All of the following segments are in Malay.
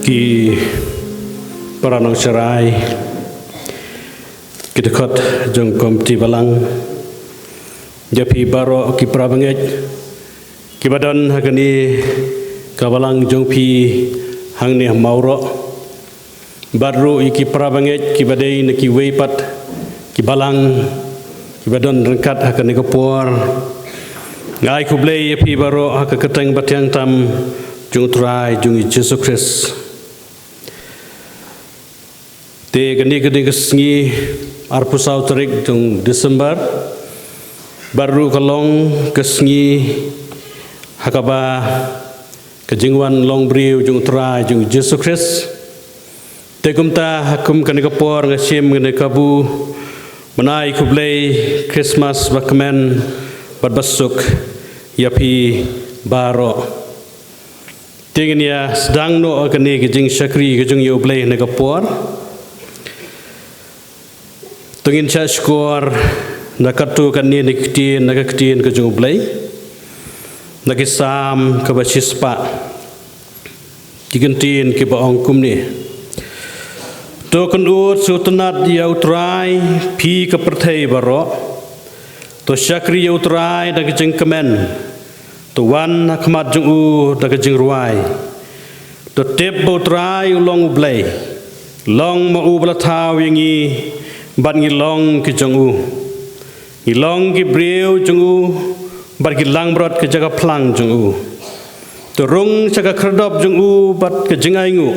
ki paranong serai kita kot jongkom ti balang japi baro ki prabanget ki badan hakani kabalang jongpi hangni mauro baru iki prabanget ki badai neki weipat ki balang ki badan rengkat hakani kapor ngai kublei yapi baro hak keteng batyang tam jung trai jung Yesus Kristus te gani kesngi arpusau terik jung Desember baru kalong kesngi hakaba kejingwan long briu jung trai jung Yesus Kristus te kumta hakum kani kapor ngasim ngene kabu menai kublei Christmas bakmen badbasuk yapi baro Tingin ya sedang no kene kejing syakri kejing yoblay negapor. Tungin cha skor nakatu kene niktin nakaktin kejing yoblay. Nakisam kabasispa. Tigentin ke baongkum ni. To kendut sutunat ya utrai pi kepertai baro. To syakri ya utrai nakejing kemen. Tuan khmat jung u da kajing ruai to tep bo trai long ublai long ma u bla thau yangi ban ngi long ki jung u ngi long ki breu jung u bat ki lang brot ke jaga plang jung u to rung chaka khrdop jung u bat ke jingai ngu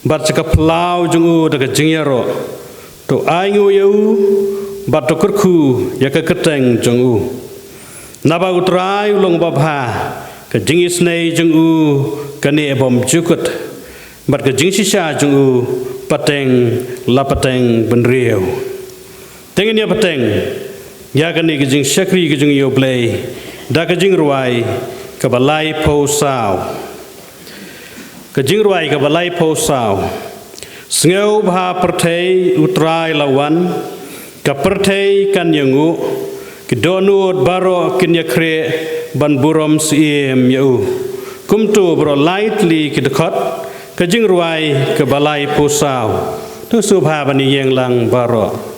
bat chaka plau jung u da kajing yaro to ai ngu yu bat to kurku ya ka keteng jung u Naba utrai ulong babha ke jingis nei jung u kane bom jukut bat ke jingsi sha jung u pateng la pateng benriu tengin ya pateng ya kane ke jing syakri ke jung yo play da ke jing ruai ke balai po sao ke jing ruai ke balai po sao sngeu bha perthei utrai lawan ke perthei kan yangu Kidonut baro kinya kre ban burom siem yau kumtu bro lightly kidekot kajing ruai ke balai pusau tu subha bani yang lang baro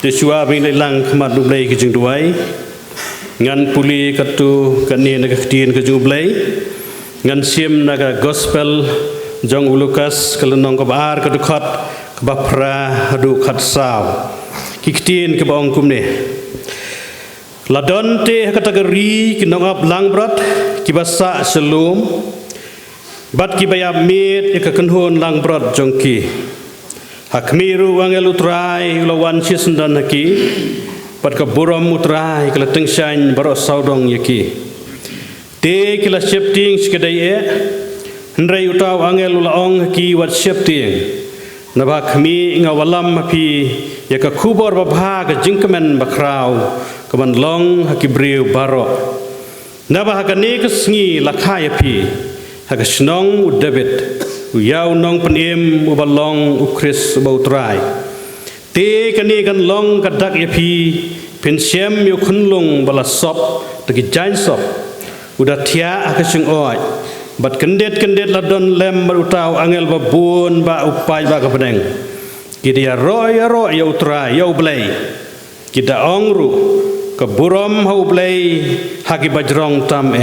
Tesua bin lang khmat dublai ke jing duai ngan puli katu kani nak ktin ke jing dublai ngan sim naga gospel jong Lukas kelenong kebar kedukhat kebapra hadu khat saw kiktin ke baong kumne ladon te kategori kinongap langbrat kibasa selum bat kibayab mit ikakenhun langbrat jongki hakmiru wangel utrai lawan sisendan haki pat kaburam utrai kala tengsan baros saudong yaki te kila septing sekadai hendrai utaw angel ulaong haki wat septing naba kami ngawalam api yaka kubor babha ka jingkemen bakraw kaman long hakibriu baro naba hakane kesngi lakhai api hakasnong udabit uyau nong penim ubalong ukris bautrai te kani kan long kadak api pensiem yu khunlung balasop tagi jain sop udah tia akasing oi bat kendet ladon lem barutau angel babun ba upai ba kapedeng kidia roy ya utrai ya ublay kita ongru keburom hau ublay haki bajrong tam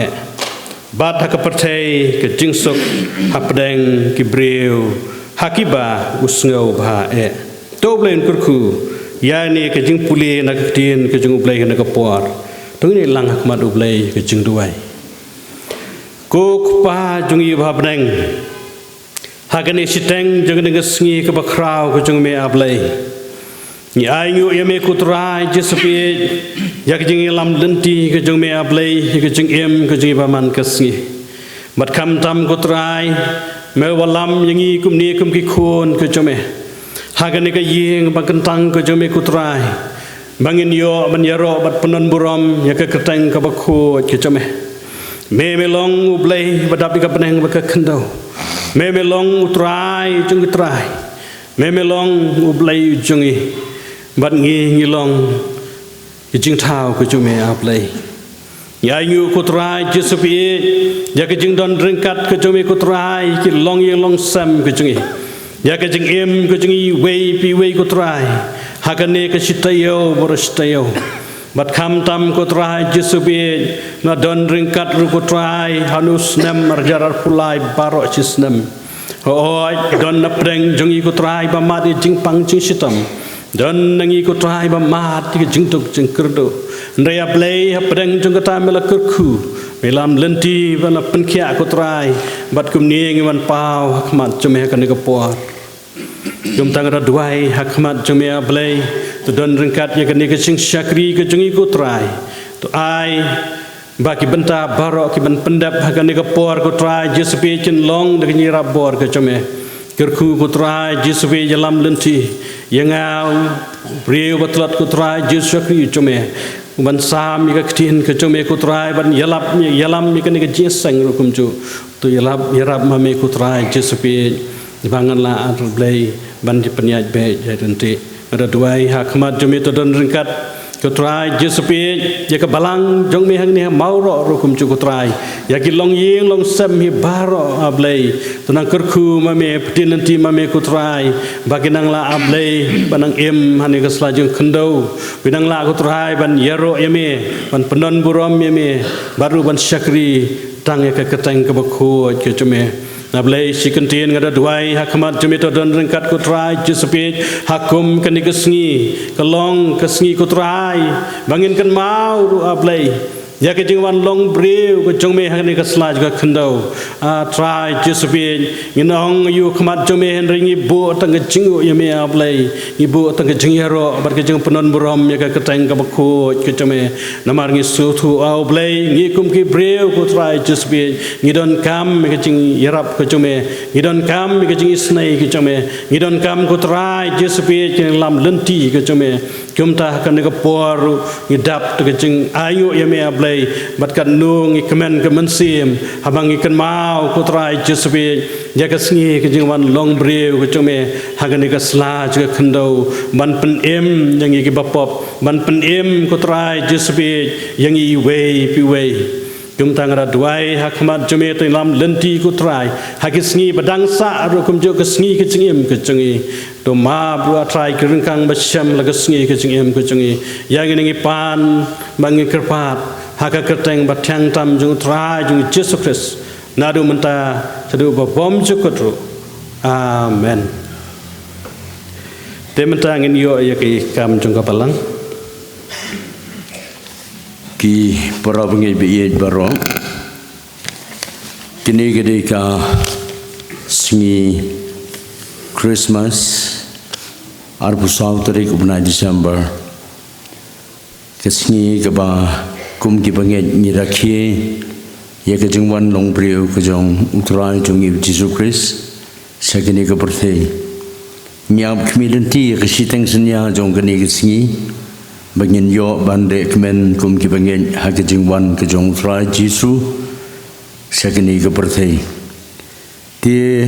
bat hakapertei ke jingsuk hapedeng kibriu hakiba usngau ba to blain kurku ya ni ke jing puli nak tin ke jing ublay nak por tungni lang hakmat ublay ke jing duai kuk pa jungi bhabneng hagani siteng jang ngesngi ke bakraw ke jung me ablay ni ayu yame kutrai jesupi yak jing lam lenti ke jung me ablay ke jung em ke jung baman kesngi mat kam tam kutrai me walam yangi kumni kum ki khon ke jung me hagani ke yeng bakentang ke jung me kutrai bangin yo ban yaro bat penon buram yak ke keteng ke bakhu ke jung me melong ublay badap ka peneng baka kendau me melong utrai jung utrai me melong ublay jungi bat ngi ngilong jing thau ko jume ablay ya nyu ko trai jesupi ya ke jing don ringkat ko jume ko trai ki long ye long sam ko jungi ya ke jing em ko jungi wei pi wei ko trai hakane ke sitayo borstayo bat kham tam ko trai jesupi na don ringkat ru ko trai hanus nem marjarar pulai baro cisnem oi don na preng jungi ko trai ba ma di jing pang jing sitam don nangi ko trai ba mat ki jingtuk jingkerdo ndaya play hapdeng jungkata mela kurku melam lenti bana penkia ko trai bat kumni ngiwan pau hakmat jume kan ko por jum tangara duai hakmat jume play to don ringkat ya kan ke sing syakri ke jungi ko trai to ai baki benta baro ki ban pendap hakan ko por ko trai jesupi chen long de ni rabor ke jume kerku ko trai jesupi jalam lenti yangau priu batlat ko trai jesupi jume ban sam mi ka ktin ke jume ko trai ban yalam mi kan ke jesang rukum ju to yarab ma me ko trai jesupi bangan la arblay ban di penyaj be jadenti ada duai hakmat jume to don ringkat ko trai jesupi ya ka balang jong mi hang ni mauro rukum ju ko trai ya ki long ying long sam hi baro ablay tenang kerku mame ptinanti mame ko trai baginang la ablay banang em hani ka slajung khendau binang la ko trai ban yero yame ban penon burom yame baru ban syakri tang ya ka keteng ka bakhu ke jume ablay sikentien ngada duai hakmat jume to don ringkat ko trai jesupi hakum kan digesngi kelong kesngi ko trai bangin kan mau ru ablay ya ke jingwan long breu ko jongme hakni ka slaj ka khendau trai jesupi nginong yu khmat jome henringi bu tang jingu yame ablay ibu tang jingyaro bar ke jing penon burom ya ka keteng ka bakhu ke jome namar ngi suthu ablay ngi kum ki breu ko trai jesupi ngidon kam ke jing yarap ko jome ngidon kam ke jing isnai ke jome ngidon kam ko trai jesupi ke lam lenti ke jome kumta kan ka poru ngidap ke jing ayu yame ablay bat kan nung ikemen ke mensim habang ikan mau ko trai jesupi ya ka sngi ke jing wan long breu ko jome hagani ka slaj ka khendau ban pen em yang iki bapop ban pen em ko trai jesupi yang i wei pi wei kum tangara duai hakmat jume to lam lenti ko trai hagisngi badang sa ro kum jo ke sngi ke jingem ke jingi to ma bru trai ke ringkang basyam la ke sngi ke jingem ke jingi ya ngi pan bangi kerpat haka keteng batyang tam jung trai jung Jesus Christ nadu menta sadu bom cukutru amen te menta ngin yo ya ki kam jong kapalang ki para bengai biye baro kini gede ka singi Christmas arbu sautari kubna December kesingi keba kum ki bengai ni rakhi ya ke jingwan long priu ke jong utrai jong Jesus Christ sakini ke perthei nyap community ke siteng senya jong kini kesingi bangin yo bande kemen kum ki bengai ha ke jingwan ke jong utrai Jesus sakini ke perthei ti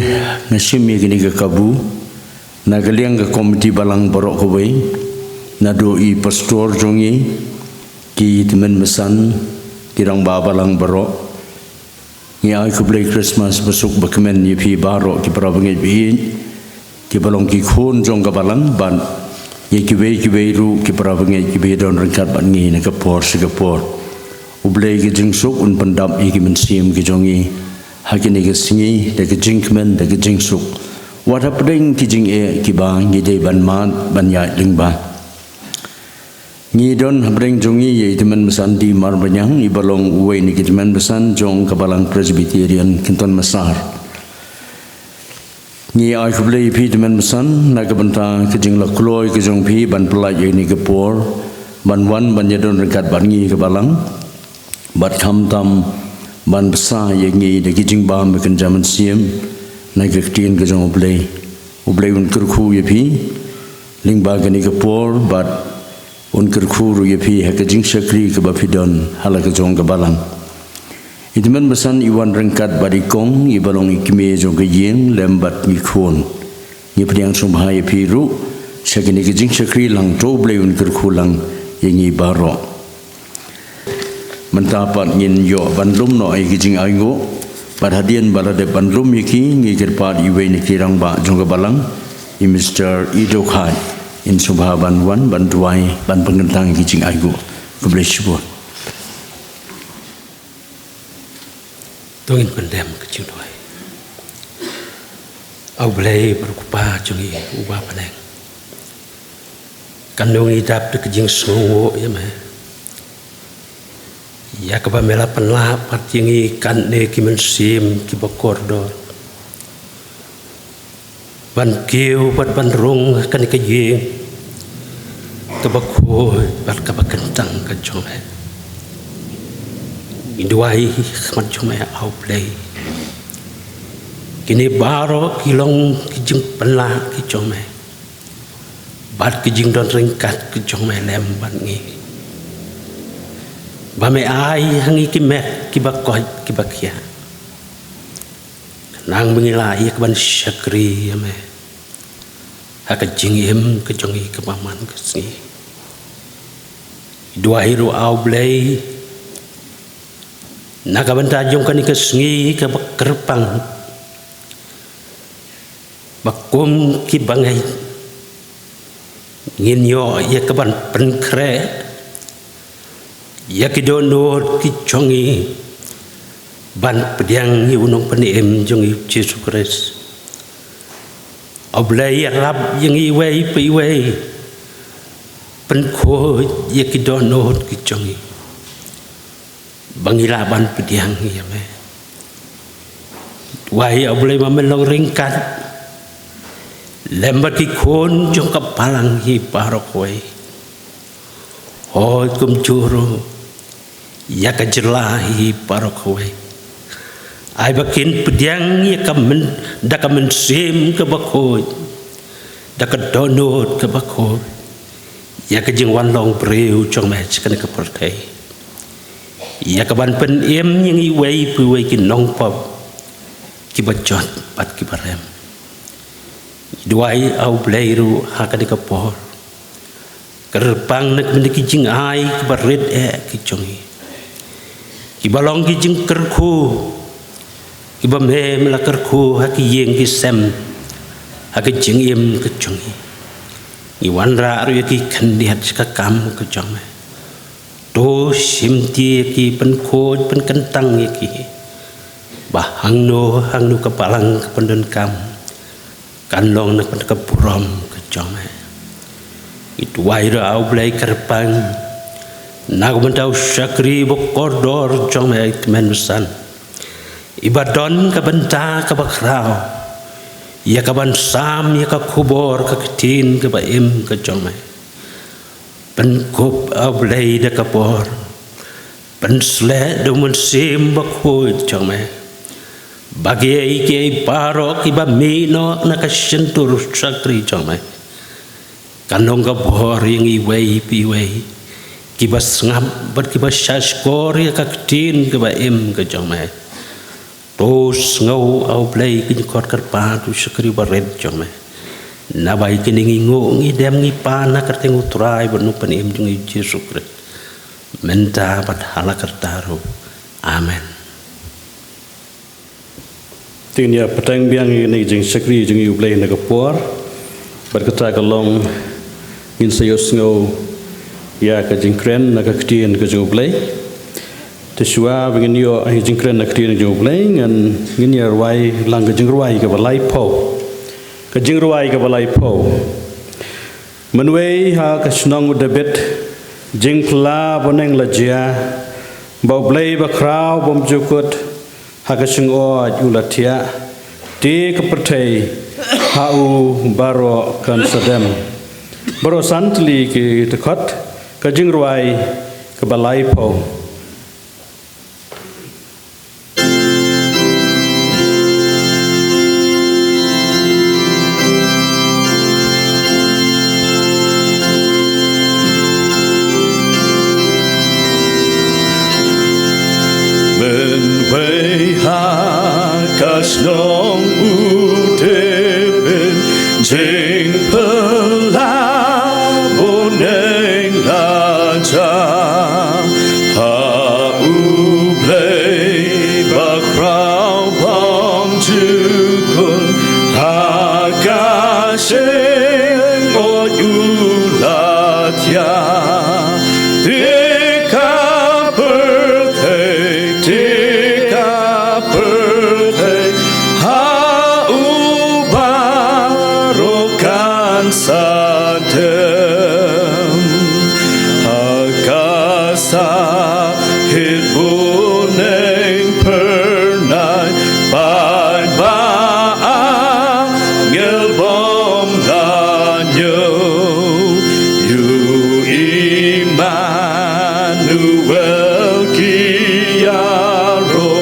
ngasimi kini ke kabu nagaliang ke komiti balang borok kawai nado i pastor jongi ki temen mesan kirang babalang borok ngai ku play Christmas besuk bekemen ni pi baro ki prabangai bi ki balong ki khon jong ka balang ban ye ki wei ru ki prabangai ki be don rangkat ban ngi na ka por Singapore ublei ki jingsuk un pandap i ki mensim ki jongi hakini ki singi de ki jingmen de ki jingsuk wat hapding ki jing e ki ba ngi de ban ma ban ya ling ba ni don habring jongi ye teman mesan di mar banyang i balong uwe ni teman mesan jong kabalang Presbyterian Kenton Mesar ni ai kublei pi teman mesan na kabanta kejing la kloi ke jong pi ban pelai ye ni kepor ban wan ban ye don rekat ban ngi kabalang bat kham tam ban besa ye ngi de kejing ba me kan jaman siem na ke tin ke jong ublei un kurku ye pi ling ba ke ni kepor bat unkir khuru ye pi hakajing syakri ke bapidon hala ke jong ke balang itman besan iwan rengkat badikong i balong ikme jong ke yeng lembat mi khon ni priang sumbha ye pi ru sakini ke jing syakri lang to blei unkir khulang yengi baro mentapat ngin yo banlum no ai ke jing aingo pada hadian balade banlum yiki ngi kerpat iwe ni kirang ba jong ke balang i Mr. Ido Khai in subha ban wan ban duai ban pengentang kijing aigu keblei syukur tongin pendem kecing duai au blei berkupa jungi uba paneng kandung idap de kijing sungu ya me ya ka mela penla patingi kan ne kimen sim ki bokordor ban kiu ban rung kan ke ye ke bakoi bat ka bakentang ka jome induai khamat jome au play kini baro kilong kijing penla ki jome bat kijing don ringkat ki jome lem ban ngi ba me ai hangi ki mek ki bakoi ki bakia nang mengilai ke ban syakri ya me haka jingim ke jongi ke paman ke sini dua hiru au blei naga banta jong kan ke sini ke kerpang bakum ki bangai ngin yo ya ke ban penkre ya ki donor ki jongi ban pediang ni unong penim jongi Jesus Christ oblei rab yang iwei piwei penko ye ki donot ki jongi bangila ban pediang ya me wai oblei mamelong ringkat lembat ki kon jong kapalang hi parokoi hoi kum juru ya ka jelahi parokoi ai bakin pediang ye kamen da kamen sim ke bakoi da ka donot ke bakoi ya ka jingwan long breu chong me chkan ke pertai ya ka ban pen em yang i wei pu wei ki nong pop ki bajot pat ki barem duai au bleiru ha ka de ka por kerpang nak mendiki jing ai ki baret ki chongi ki balong ki jing kerku iba me melakarku haki yeng ki sem haki jengim ke jongi iwan ra ru ki kandiat ka kam ke jong to sim ti ki pen ko pen kentang ki bah hangno kepalang kependan kam kanlong nak kepuram kejome itu waira au blai kerpang nak mentau syakri bokordor jome men mesan ibadon kabenta kabakrao ya kaban sam ya ka kubor ka ketin ka baim ka jome penkop au blai da kapor pensle dumun sim bakho jome bagi ke parok iba mino nakasentur sakri jome kanong kabor yang iwei piwei kibas ngam ber kibas shaskor ya kaktin ke baim ke jome tos ngau au play kinkot karpa tu sakri baret jome nabai kiningi ngo ngidem ngipana karteng utrai banu panim jungi Yesus Kristus menta bat halakartaru amen. Tingnya petang biang ini jeng sakri jeng ublay nagapor berkata kalong in sayos ngau ya ka jeng kren nagaktiin ka jeng ublay tesua begin yo jeng kren nagaktiin jeng ublay ngan ngin ya ruai lang ka jeng ruai ka balai po menwei ha ka snong debet jeng kla boneng lajia bau blay bakrau bom jukut hakasing o ulatia ti kepertai hau baro kan sadem baro santli ki tekot ka jingruai ke balai po Kasnong utepin jing pelaboneng laja ha ublay bakrau bom jukun hakaseng o ulatia sadem akasa hitbuneng pernai bai ba ngelbom danyo you Emmanuel kiaro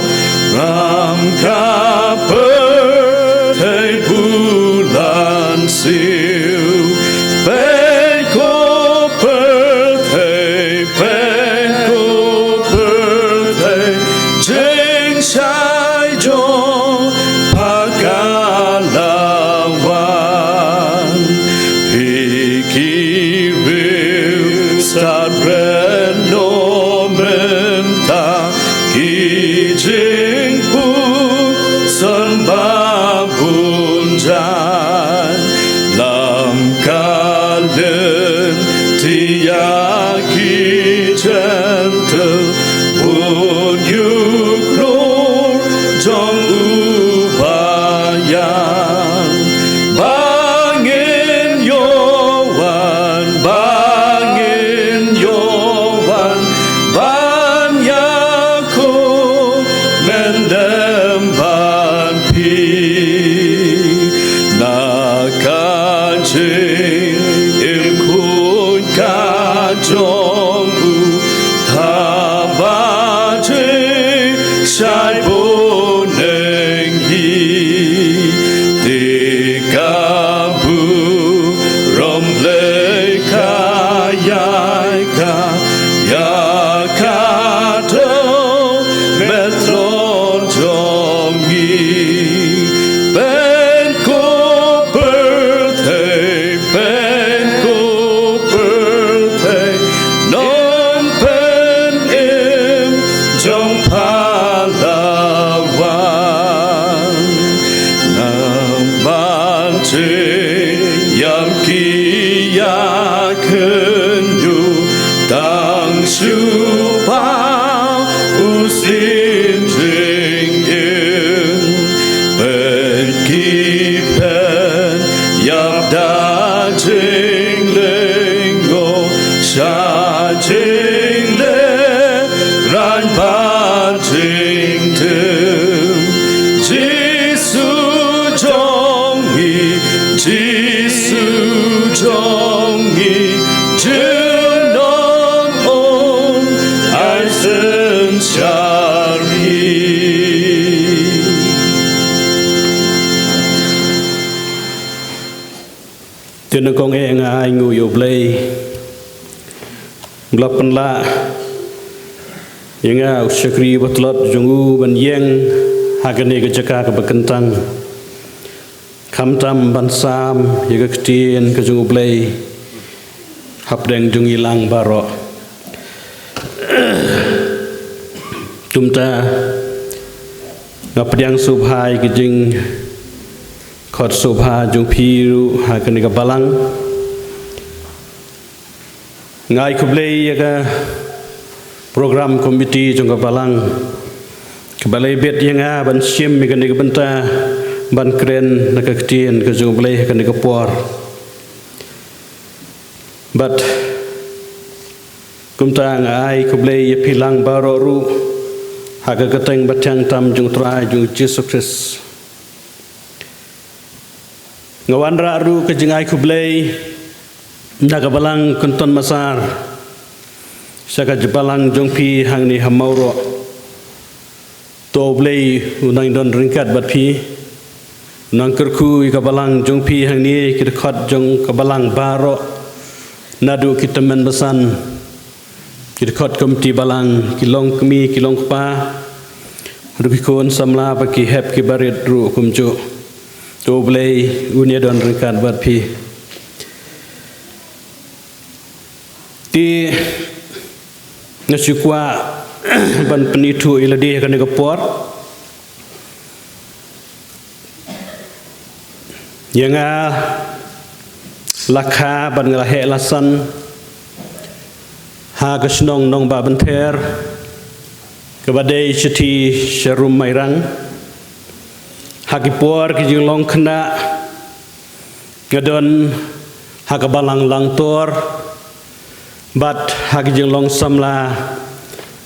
ram kaper te bulan siu Supau usin jing kena kong ngai ngu yo blay nglapan la yang syakri batlot jungu ban yang hagane ke jaka ke bekentang kamtam bansam yaga ketien ke jungu blay hapdeng jungi lang baro tumta ngapdiang subhai ke jing khot subha jung piru hagane ke balang ngai kublay yaga program komiti jung ke balang kebalai bet yang ban sim ke ne ke benta ban kren nak ketien ke jung blay ke ne ke por but kumta ngai kublay ye pilang baro ru haga keteng batang tam jung trai jung Jesus Christ ngawan ra ru ke jengai kublay naga balang kunton masar saka jebalang jung pi hang ni hamauro to blay unang don ringkat bat pi nang kerku ka balang jung pi hang ni ki khot jung ka balang baro nadu kita men besan ki khot komti balang kilong kemi kilong pa ru kon samla pa ki hep ki barit ru kumju to blay unia don ringkat bat pi ti nasukwa ban penitu iladi kan ke por yang lakha ban ngalahe lasan ha gasnong nong ba benter kebadai chiti sharum mairang haki por ki jinglong khna ngadon hakabalang langtor bat haki jinglong samla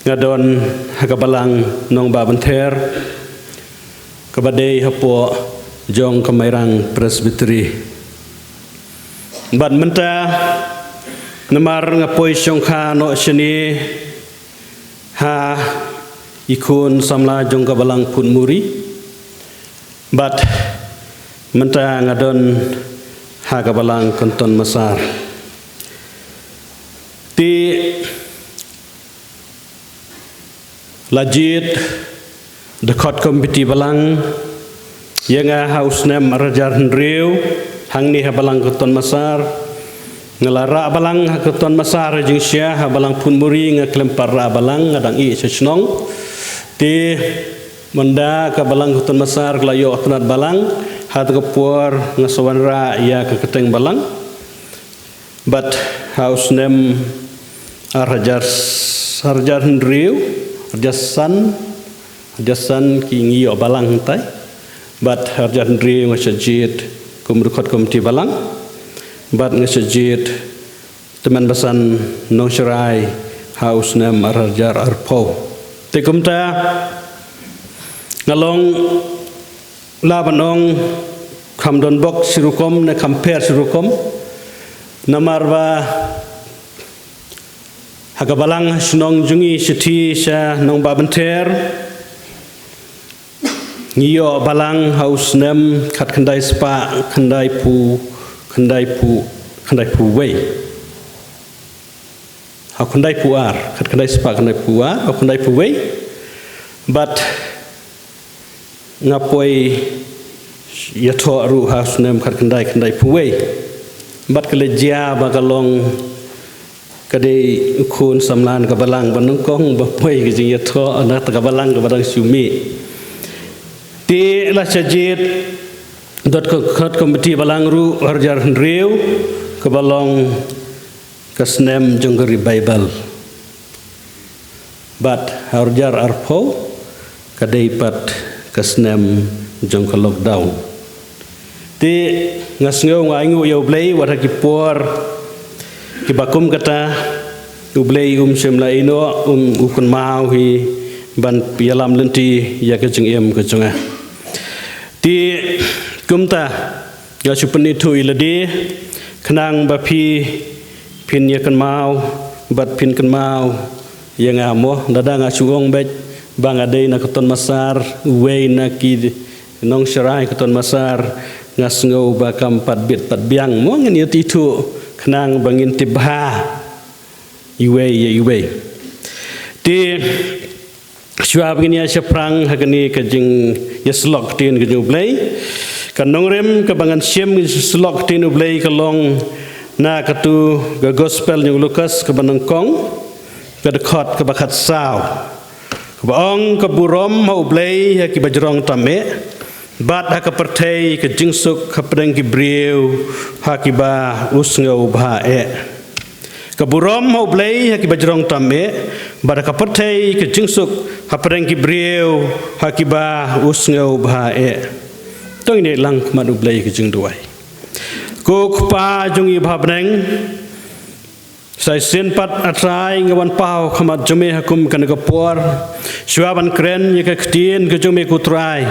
ngadon hakabalang nong ba benter kebadai hapo jong kemairang presbytery bat menta namar ngapoi songkha no shini ha ikun samla jong kabalang pun muri bat menta ngadon hakabalang konton masar ti lajit dekot komiti balang yang haus nem rajar hendriu hang ni habalang keton masar ngelara balang keton masar jing sia habalang pun muri ngaklempar balang ngadang i sesnong ti menda ka balang keton masar klayo atnat balang hat kepur ngasawan ra ya ke keteng balang bat haus nem rajar sarjar hendriu Jasan kingi o balang tai bat harjan ri ngasajit kumrukot komiti balang bat ngasajit teman basan nong serai haus nam arjar arpo tekumta ngalong labanong kamdon bok sirukom na kamper sirukom namarwa hagabalang senong jungi seti sa nong babenter ngiyo balang haus nem kat kendai spa kendai pu wei ha kendai puar kat kendai spa kendai puar ha kendai pu wei but ngapoi yato ru haus nem kat kendai pu wei but kelejia bagalong kadai ukun samlan kabalang banungkong bapoi ke jing yato anak kabalang kabadang sumi ti la sajit dot khot komiti balang ru harjar hendriu kabalong kasnem jonggeri bible bat harjar arpo kadai pat kasnem jong lockdown ti ngasngeu ngaingu yo blai waraki por kibakum kata ublei semla ino ukun mau hi ban pialam lenti ya ke jeng ke jonga ti kumta ya supeni tu iladi kenang bapi pin ya kan mau bat pin kan mau yang amo dada ngasuong bet bang adai na keton masar wei na ki nong serai keton masar ngas ngau bakam pat bit pat biang mo ngin yati tu kenang bangin tibha iwe ti shua begini asya perang hagani kajing yaslok tin kajing ublay kanong rem kabangan siem yaslok tin ublay kalong na katu ga gospel yung Lukas kabanang kong kadekot kabakat saw kabaong kaburom haublay hakibajrong tame bat hakapertay kajingsuk kapadang kibriw hakiba usngau bae kaburom haublay hakibajrong tame bat hakapertay kajingsuk kapadang kibriw hakiba usngau bae tong ini lang madublay kajing duai kuk pa jung ibhabneng sai sen pat atrai ngawan pau khamat jome hakum kan kapor shuaban kren ye kaktien ke jome kutrai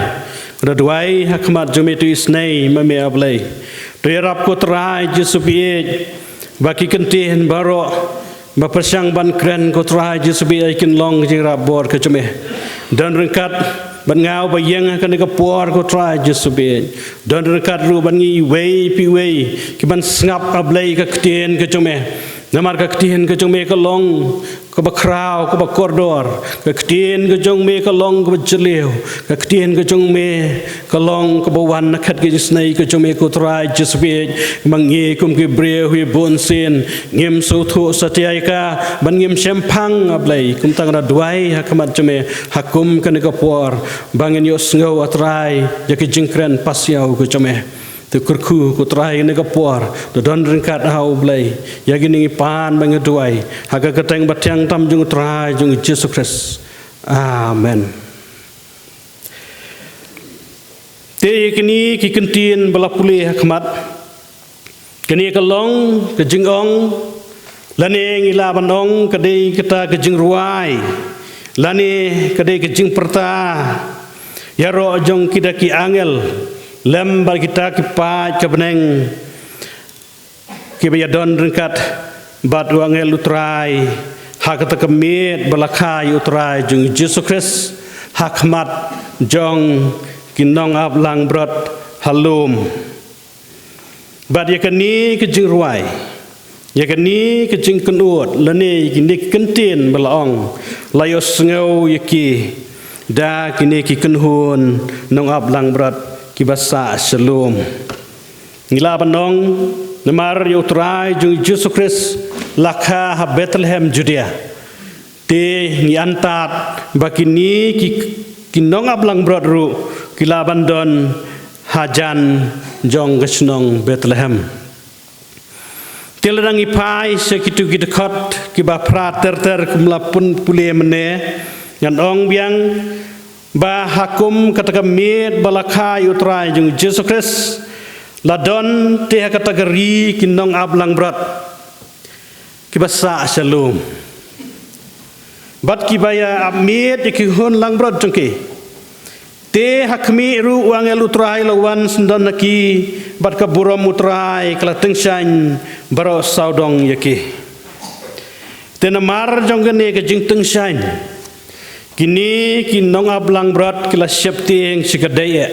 radwai hakmat jome tu isnei mame ablai to yarap kutrai jesubi baki kentien baro bapasang ban kren kutrai jesubi ikin long jira bor ke jome dan rengkat ban ngau ba yang kan kapor kutrai jesubi dan rengkat ru ban ngi wei pi wei ki ban ngap ablai kaktien ke jome namar kaktian kejong me kalong ke bakrau ke bakordor kaktian kejong me kalong ke bajleu kaktian kejong me kalong ke bawan nakat ke jisnai kejong me kutrai jisbe mangi kum ke breu hui bonsin ngem sothu satiaika ban ngem sempang ablai kum tangra duai hakamat jeme hakum kan kapor bangin yos ngau atrai jaki jingkren pasiau kejong me tu kurku kutrai ni kapor tu don ringkat hau blai yagi ni pan bangeduai haga keteng batyang tam jung trai jung Jesus Christ amen te kini ki kentin balapuli hakmat kini kalong ke jingong lani ngila bandong kadai kita ke jing ruai lani kadai ke jing perta ya ro jong kita ki angel lem bal kita kipa kebeneng kibayadon ringkat bat wangel utrai hakata kemit balakai utrai jung Jesus Christ hakmat jong kinong ablang brot halum bat yakani kejing ruai yakani kejing kenut lene kini kentin balaong layos ngau yaki da kini ki kenhun nong ablang brot kibasa shalom ngila bandong namar yutrai jung Jesus Christ lakha ha Bethlehem Judea te nyantat bakini kinong ablang brodru kila bandon hajan jong gesnong Bethlehem tiladang ipai sekitu gidekot kiba prater kumlapun pule mene ngan ong biang ba hakum kata mit balakai utrai jung Jesus Christ ladon te kategori kinong ablang brat kibasa shalom bat kibaya amit ikihun lang brat jungki te hakmi ru wangel utrai lawan sendan naki bat kaburom utrai klateng shan baro saudong yaki te namar jonggene ke jing teng shan kini kinong ablang berat kila syapti yang sikadaya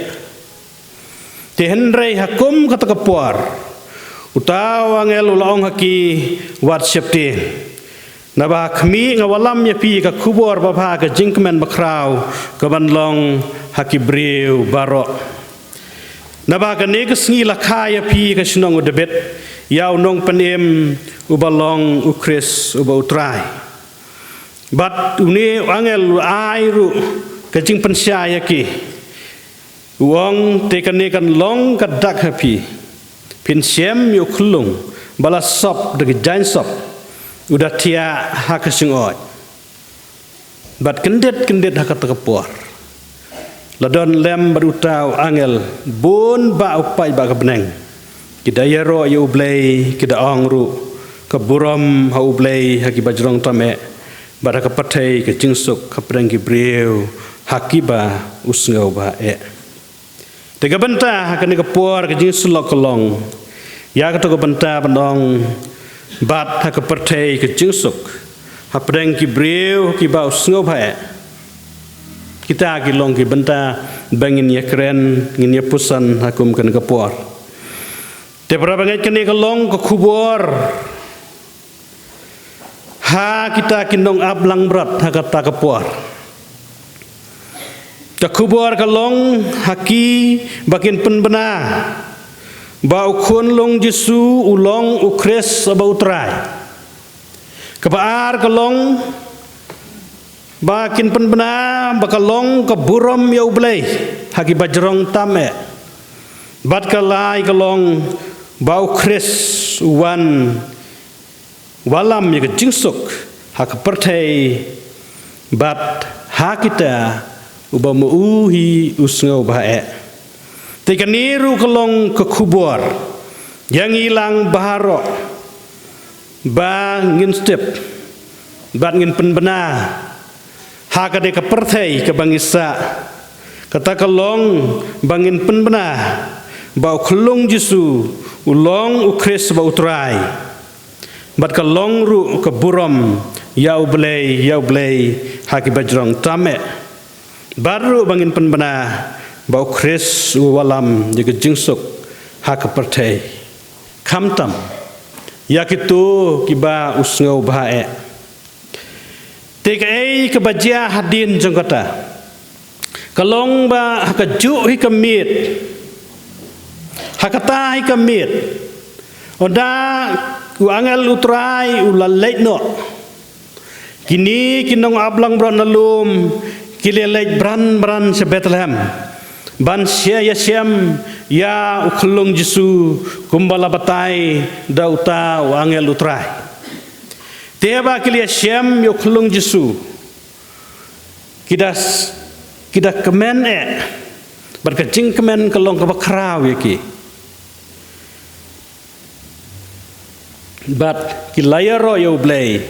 tehenrei hakum kata kepuar utawa ngel ulaong haki wat syapti naba kami ngawalam yapi ka kubor bapa ka jingkemen bakrau ka banlong haki breu barok naba ka neges ngi lakaya pi ka sinong udebet yaw nong panem ubalong ukris uba utrai bat uni angel airu kajing pensyaya ki wong tekane kan long kadak happy pinsiem yu khulung balas sop de jain sop udah tia hakasing oi bat kendet hakat kepor ladon lem berutau angel bun ba upai ba kebeneng kidaya ro yu blay kida ongru keburom ha ublay haki bajrong tame bara kapatai ke jingsuk kaprang gibreu hakiba usngau ba tega benta hakani kapor ke jingsulok kolong ya ka to benta bandong bat hakapatai ke jingsuk haprang gibreu hakiba usngau ba kita gilong ki benta bangin ya keren ngin ya pusan hakum kan kapor te prabangai kene kalong ke kubur ha kita kinong ablang berat ha kata kapor ke kubur kalong haki bakin penbena bau kun long Jesu ulong ukres bau trai kebaar kalong bakin penbena bakalong keburom ya ublay hagi bajrong tame bat kalai kalong bau kris wan walam ya jingsuk hak pertai bat hakita ubamu uhi usngau bae tekaniru kalong ke kubur yang hilang baharo ba ngin step bat ngin penbena hakade ke pertai ke bangisa kata kalong bangin penbena bau kelong Jesu ulong ukris bau trai bat kalong ru ke burom yau blei haki bajrong tame baru bangin penbena bau kris walam jaga jingsuk hak pertai kamtam yakitu kiba usngau bae Tekai kebajian hadin jengkata, kalong ba hakaju hikamit, hakata hikamit, oda uangal utrai ulalait no, kini kinong ablang bran nalum, kilelait bran se Bethlehem, ban sia yasiam ya uklong Jesu kumbala batai dauta uangal utrai. Tiaba kilia syam yoklung Jesu kita kemen berkecing kemen kelong ke bakraw yaki bat kilayaro yo blay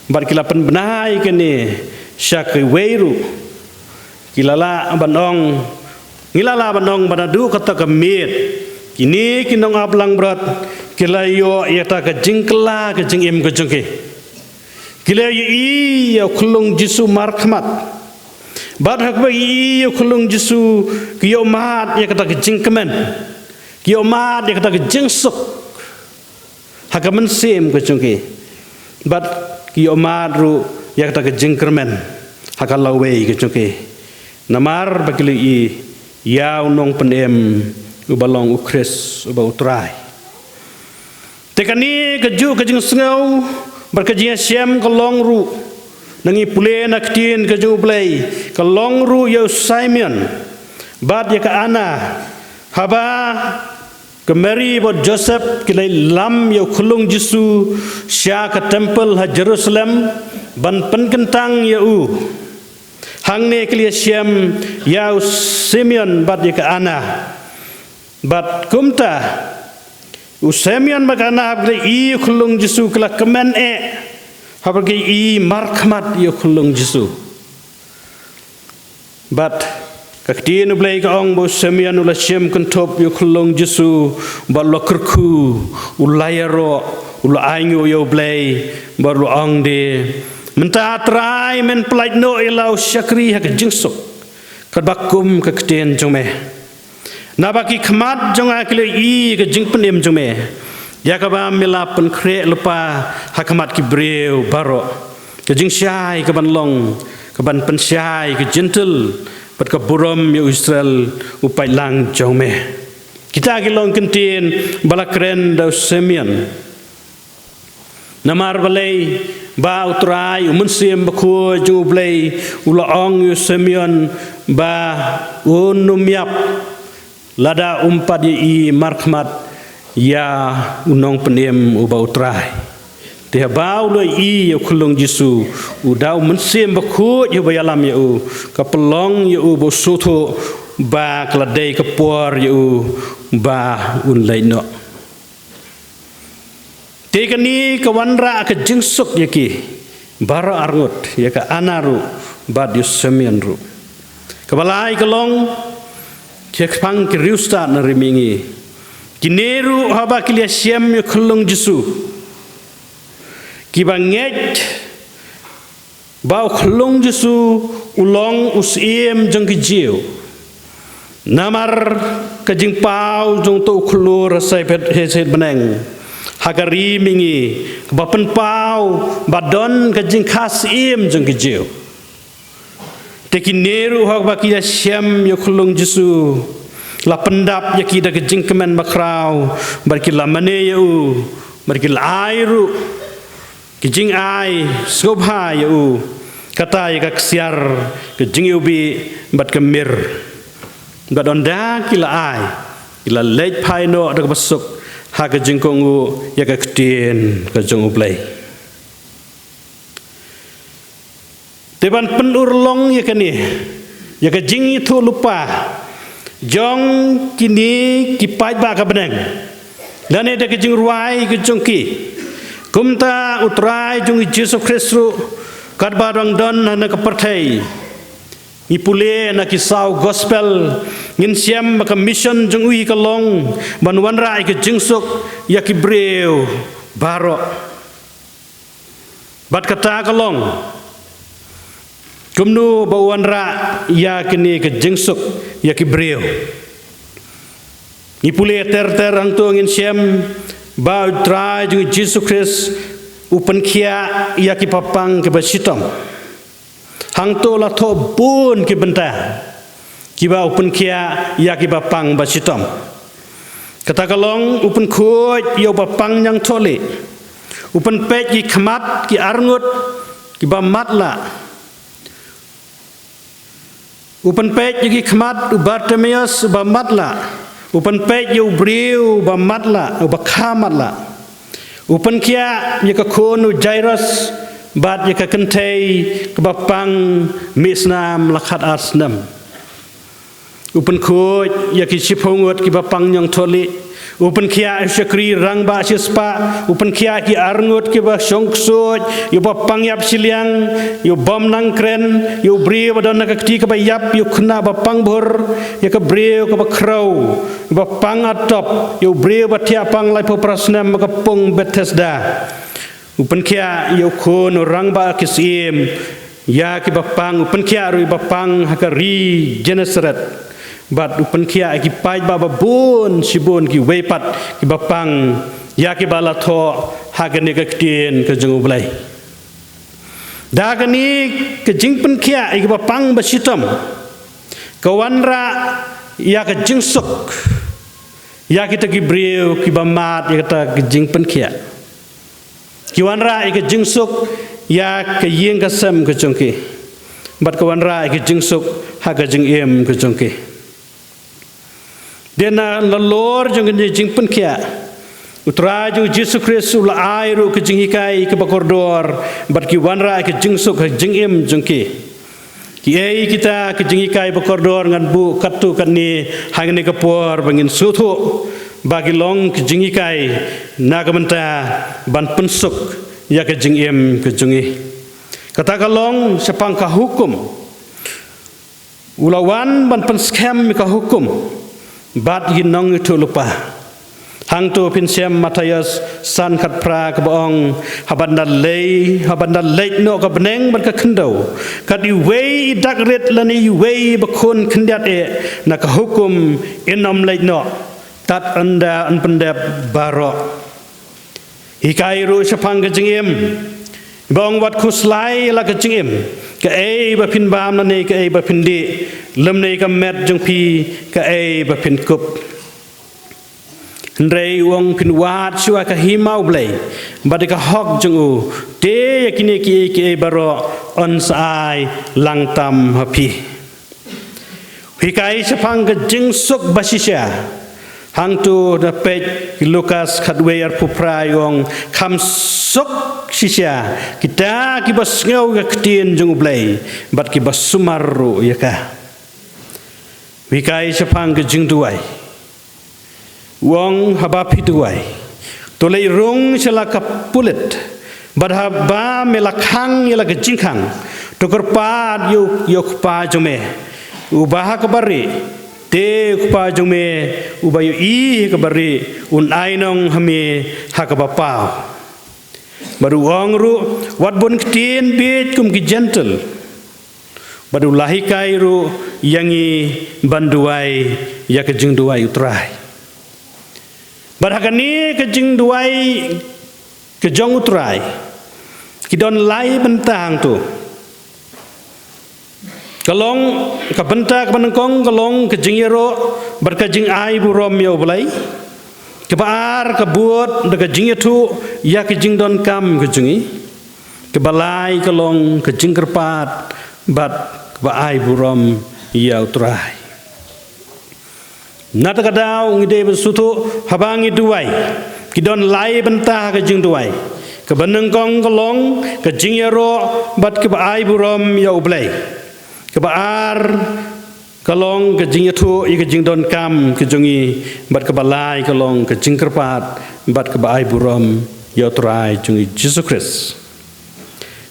bat kilapan benai kene syak weiru kilala banong ngilala banong banadu kata kemit kini kinong ablang berat kilayo yata kejing kela kejing im kejengke Kila iya kulung Jesu markmat, bad hak bagi iya kulung Jesu kiyo mat ya kata kejengkemen, kiyo mat ya kata kejengsuk, hak mensem kejengke, bad kiyo mat ru ya kata kejengkemen, hak lawei kejengke, namar bagi i ya unong penem ubalong ukres ubau utrai, tekani keju kejengsengau berkajian siam kalong ru nangi pule nak tin keju play kalong ru yo Simon bad ya ka ana haba ke Mary bod Joseph kilai lam yo khulung Jesu sya ka temple ha Jerusalem ban pen kentang ya u hang ne klia siam ya Simeon bad ya ka ana bad kumta Usemian makana habri i khulung Jesu kala kemen habri i markmat i khulung Jesu bat kaktin ublai ka ong bo semian ula syem kentop i khulung Jesu ba lokerku ulayaro ula aingu yo blai baru ong de menta trai men plait no ilau syakri hak jingsuk kadbakum kaktin jome Nabaki khamat jong akile i ke jing penem jong me yakaba mila pen kre lupa hakamat ki breu baro ke jing syai ke ban long ke ban pen syai ke gentle pat ke burom yo Israel upai lang jong me kita ki long kentin bala kren da Simeon namar balai ba utrai umunsim bakho jong blai ulaong yo Simeon ba unumyap lada umpat i markmat ya unong penem ubau trai te bau lo i khulung Jesu udau mensim bakut yu bayalam yu kapelong yu bo soto ba kladai kapor yu ba un laino te kani kawanra ke jingsuk yaki bara arngut ya ka anaru bad yu Simeon ru kabalai kalong cek pang kiriusta narimingi kineru haba kilia siam yo khulung Jesu kibanget bau khulung Jesu ulong usiem jengki jiu Namar kajing pau jong tu klur sai pet heset beneng. Hagari mingi bapen pau badon kajing khas im jong kejeu. Tekineru hak bakia syam yoklung Jesu. La pendap yaki da kajing kemen makrau barki la mane yu barki la airu kajing ai sobha yu kata ya kaksiar kajing ubi bat kemir. Gadonda kila ai kila lej paino da basuk ha ka jingkongu ya ka ktien ka jong ublai teban penurlong ya kani ya ka jing itu lupa jong kini kipai ba ka beneng dan ada ka jing ruai ka jong ki kumta utrai jong Yesus Kristus kat barang don na ka perthai Ipule na kisau gospel ngin siam maka mission jeng ui kalong banwan rai ke jengsuk ya kibreu baro bat kata kalong kumnu bawan ra ya kini ke jengsuk ya kibreu Ipule ter ang tu ngin siam ba trai jeng Jesus Christ upen kia ya kipapang ke basitom hang to la tho bun ki benta ki ba upun kia ya ki ba pang ba sitom kata kalong upun khoj yo ba pang yang thole upun pe ki khmat ki arngut ki ba matla upun pe ki khmat Bartimaeus ba matla upun pe yo briu ba matla ba khamatla upun kia ya ka khonu Jairus bat ya kentai kebapang misnam lakhat asnam upen khoj ya ki chipongot ki bapang yang tholi upen khia syakri rang ba sispa upen khia ki arngot ki ba songsoj yo bapang yap siliang yo bom nang kren yo bri badon ka kti ka ba yap yo khna bapang bor ya ka bri ka ba krau bapang atop yo bri ba thia pang lai po prasnam ka pong Bethesda upen kia yo khon rang ba kisim ya ki bapang upen kia rui bapang hakari Genesaret bat upen kia ki pai ba bun sibun ki wepat ki bapang ya ki bala tho hagane ka ktien ka jung blai dagani ke jingpen kia ki bapang basitom kawanra ya ka jingsuk ya kita ki breu ki bamat ya kita ki jingpen kia kiwanra ke jingsuk ya ke yeng kasam ke jongki bat kawanra ke jingsuk ha ka jing em ke jongki dena lalor jong ni jingpen kia utra ju Yesus Kristus la airu ke jingikai ke bakordor bat kiwanra ke jingsuk ke jing em jongki ki ei kita ke jingikai bakordor ngan bu katu kan ni hangni ke por bangin suthu bagi long ke jingikai nagamenta ban pensuk ya ke jingem ke jungi kata kalong sepang ka hukum ulawan ban penskem ka hukum bat ginong itu lupa hang tu pinsem Matius san khat pra ka bong habanda lei no ka beneng ban ka khndo kat i wei dak ret lani wei bakun khndiat e na ka hukum inom lei no tat anda an pendap barok hikai ru sepang ke jingim bong wat kuslai la ke jingim ke ei ba pin bam na nei ke ei ba pin di lem nei ka met jong pi ke ei ba pin kup ndrei wong pin wat chua ka himau blai ba de ka hok jong u te yakini ki ei baro on sai lang tam hapi hikai sepang ke jing suk basisya hang tu da pej Lukas khatwe ar puprayong kham sok sisya kita ki bas ngau ga ktien jung blai bat ki bas sumaru ya ka wikai sepang ke jing tuai wong haba pituai tolei rong selaka pulet badha ba melakhang yala ke jingkhang tokor pa yok pa jome ubaha kabari te kupa jome ubayu I kabari un ainong hame hakabapau baru wong ru wat bon ktien bit kum ki gentle badulahi kairu yangi banduai ya kejing duai utrai barhakani kejing duai kejong utrai kidon lai bentang tu kalong kabenta kabanengkong kalong kejing yero berkejing ai burom yo belai kebar kebuat de kejing itu ya kejing don kam kejingi kebalai kalong kejing kerpat bat kebai burom ya utrai nata kadau ngide besutu habangi duai kidon lai bentah kejing duai kebanengkong kalong kejing yero bat kebai burom ya belai kebaar kalong kejing itu i kejing don kam kejungi bat kebalai kalong kejing kerpat bat kebai burom ya utrai jungi Jesus Christ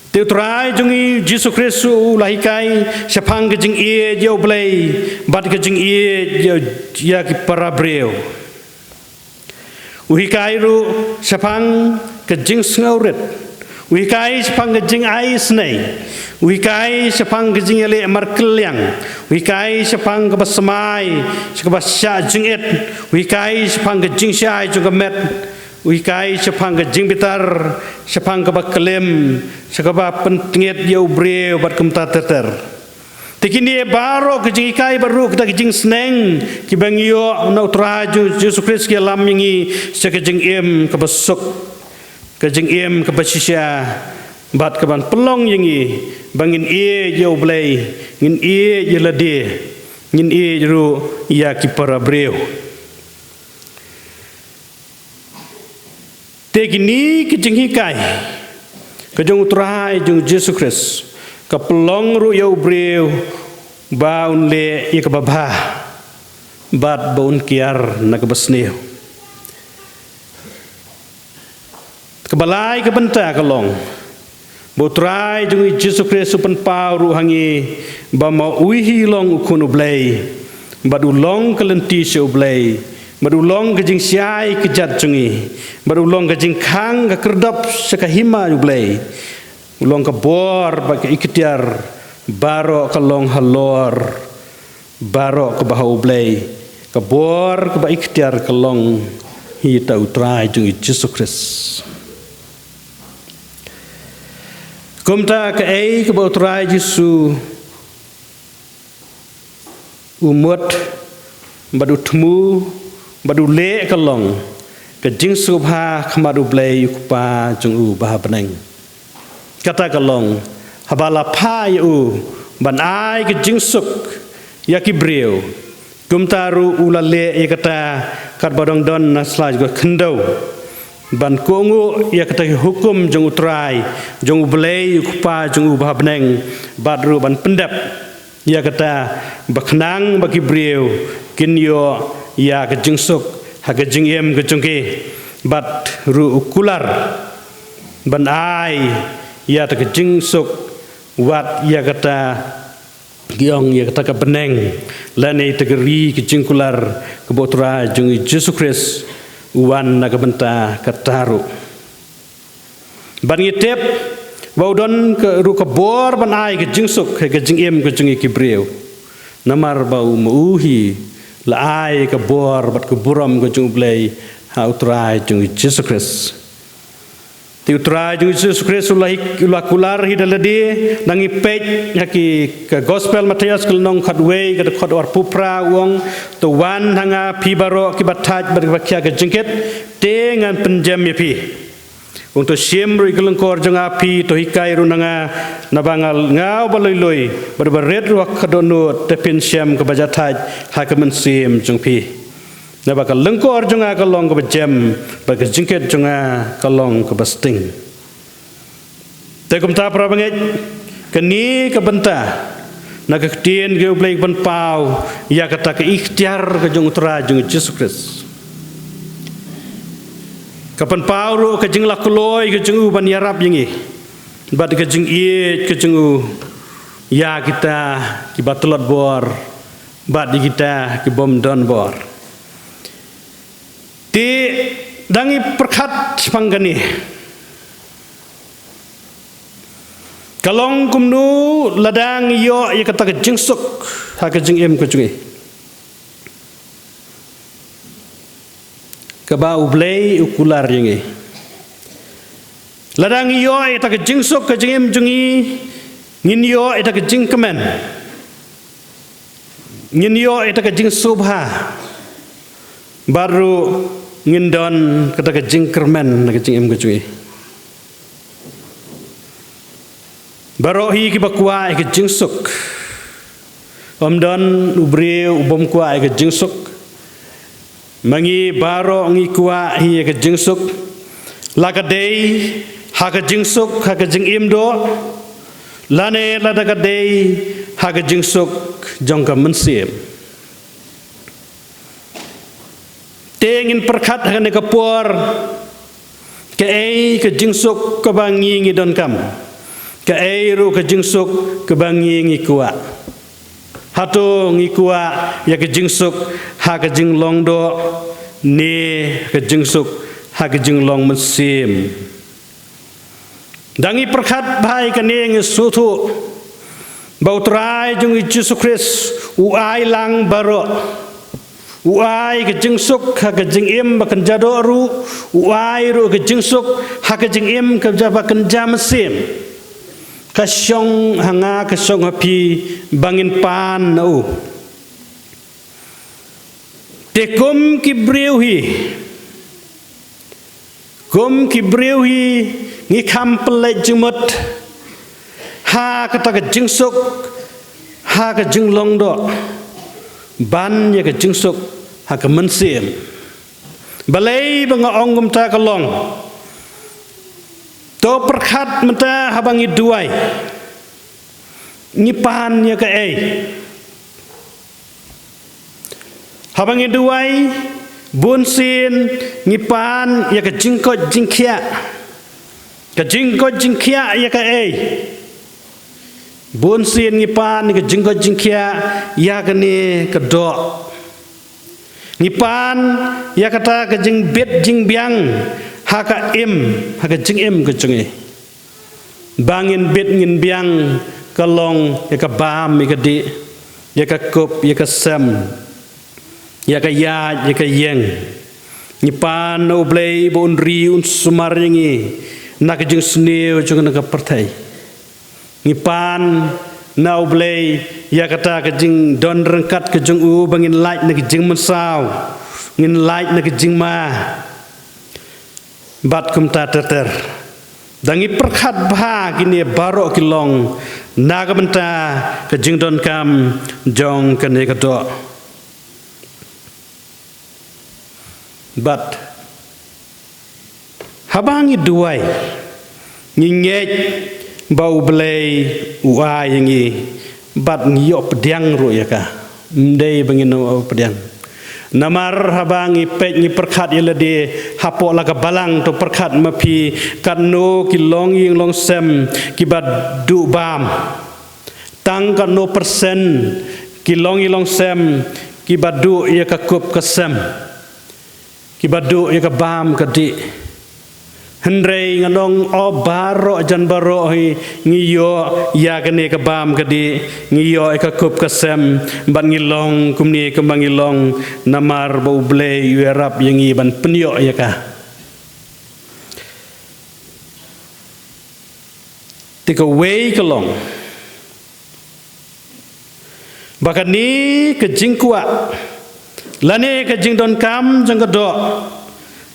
te utrai jungi Jesus Christ lahikai sapang kejing ie jau belai bat kejing ie ya ki para breu uhikai ru sapang kejing ngauret wikai sepang kejing ai snei wikai sepang kejing ele markelyang wikai sepang kebasemai sekebasya jinget wikai sepang kejing syai juga met wikai sepang kejing bitar sepang kebakelem sekeba pentinget yau breu bat kemta teter tikini baro kejing ikai baru kita kejing sneng kibang yo na utraju Jesus Christ ke lam yangi sekejing em kebesuk kejing em kebasisya bat keban pelong yangi bangin ie jau belai ngin ie jelade ngin ie jeru ya ki para breu tegini kejing hikai kejong utrai jung Jesus Christ ka pelong ru jau breu baun le ia kebabha bat baun kiar na kebasneu kebalai kebenta kalong botrai jungi Jesus Christ supan pau ruhangi bama uihi long ukun ublai badulong kelenti se ublai badulong kejing siai kejat jungi badulong kejing khang kerdap sekahima ublai ulong kebor bagi ikhtiar baro kalong halor baro kebahau ublai kebor keba ikhtiar kalong hita utrai jungi Jesus Christ Kumta ke ai ke bautrai Yesu umut badu temu badu le kalong ke jing subha khamadu blai yupa jung u bah beneng kata kalong habala pha yu ban ai ke jing suk ya ki breu kumta ru ulale ya kata kat badong don naslaj go khendau ban kongu ya kata hukum jung utrai jung belai kupa jung ubah beneng badru ban pendap ya kata baknang bagi breu kinyo ya kejengsuk ha kejeng em kejengke bat ru ukular ban ai ya ta kejengsuk wat ya kata giong ya kata ke beneng lane tegeri kejengkular kebotra jung Jesus Christ uwan na kabenta kataru ban ngitep baudon ke ru kebor ban ai ke jingsuk ke jing em ke jing kibreu namar bau muuhi la ai ke bor bat ke buram ke jing blai ha utrai jing Jesus Christ ti utrai jing Jesus Christ ulah kular hidalade nangi pej haki ke gospel Matius kelnong khadwei ke khad war pupra wong to wan hanga pibaro ki bathaj berbakhya ke jingket te ngan penjam yapi untuk siam ru kelengkor jang api to hikai runanga nabangal ngau baloi berbered ru khadono tepin siam ke bajathaj ha ke mensim jungpi nabakal lengkor jang kalong ke bejam bag jingket jang kalong ke basting tekum ta prabanget keni ke benta na ke tien ge blai ban pau ya kata ke ikhtiar ke jung utra jung Jesus Christ kapan pau ru ke jing lakuloi ke jung ban yarap yingi bat ke jing ie ke jung ya kita ki batulot bor bat di kita ki bom don bor ti dangi perkat panggani kalong kumnu ladang yo ya kata ke jingsuk ha ke jing em ke cungi ke ba ublei ukular yengi ladang yo ya kata ke jingsuk ke jing em cungi ngin yo ya kata ke jing kemen ngin yo ya kata ke jing subha baru ngin don kata ke jing kermen ke jing em ke cungi baru hi ki bakwa ke jingsuk om don ubre ubom kwa ke jingsuk mangi baro ngi kwa hi ke jingsuk lakadei ha ke jingsuk ha ke jing im do lane ladakadei ha ke jingsuk jongka mensim tengin perkat hane kapur ke ei ke jingsuk ke bangi ngi don kam ke eiru ke jingsuk ke bangi ngi kuwa hatu ngi kuwa ya ke jingsuk ha ke jing long do ne ke jingsuk ha ke jing long mesim dangi perkat bai ke ne ngi sutu bau trai jung Yesus Kristus uai lang baro uai ke jingsuk ha ke jing im bakan jadoru uai ru ke jingsuk ha ke jing im ke jabakan jamesim kasyong hanga kasyong api bangin pan au tekum kibriuhi ngi kampele jumut ha kata ke jingsuk ha ke jinglong do ban ya ke jingsuk ha ke mensim balai banga ongum ta kalong to perkat menta habangi duai nyipan ya ke ei habangi duai bunsin nyipan ya ke jingkot jingkia ya ke ei bunsin nyipan ya ke jingkot jingkia ya ke ni ke do nyipan ya kata ke jing bet jing biang haka jing im ke cungi bangin bit ngin biang kalong ya ka bam ya ka di ya ka kup ya ka sem ya ka ya ka yeng nyipan no blei bon ri un sumar ngi nak jing sneu chung nak pertai nyipan na blei ya kata ka jing don rengkat ke jung u bangin light nak jing mensau ngin light nak jing ma bat kumta terter dangi perkat bah gini baro kilong naga benta ke jingdon kam jong kene kedo bat habangi duai ngingej bau belai uai ngi bat ngiyop pediang ru ya ka ndei bangin pediang namar habangi pek ni perkat yela de hapok laga balang to perkat mapi kanno ki long ying long sem ki bad du bam tang kanno persen ki long ying long sem ki badu ya ka kup ka sem ki badu ya ka bam ka di hendrei nganong o baro jan baro hi ngiyo ya kene ka bam ka di ngiyo ka kup ka sem ban ngilong kumni ka bangilong namar bau ble yerap yangi ban penyo ya ka tika wei kalong bakan ni ke jingkwa lane ke jingdon kam jang ka do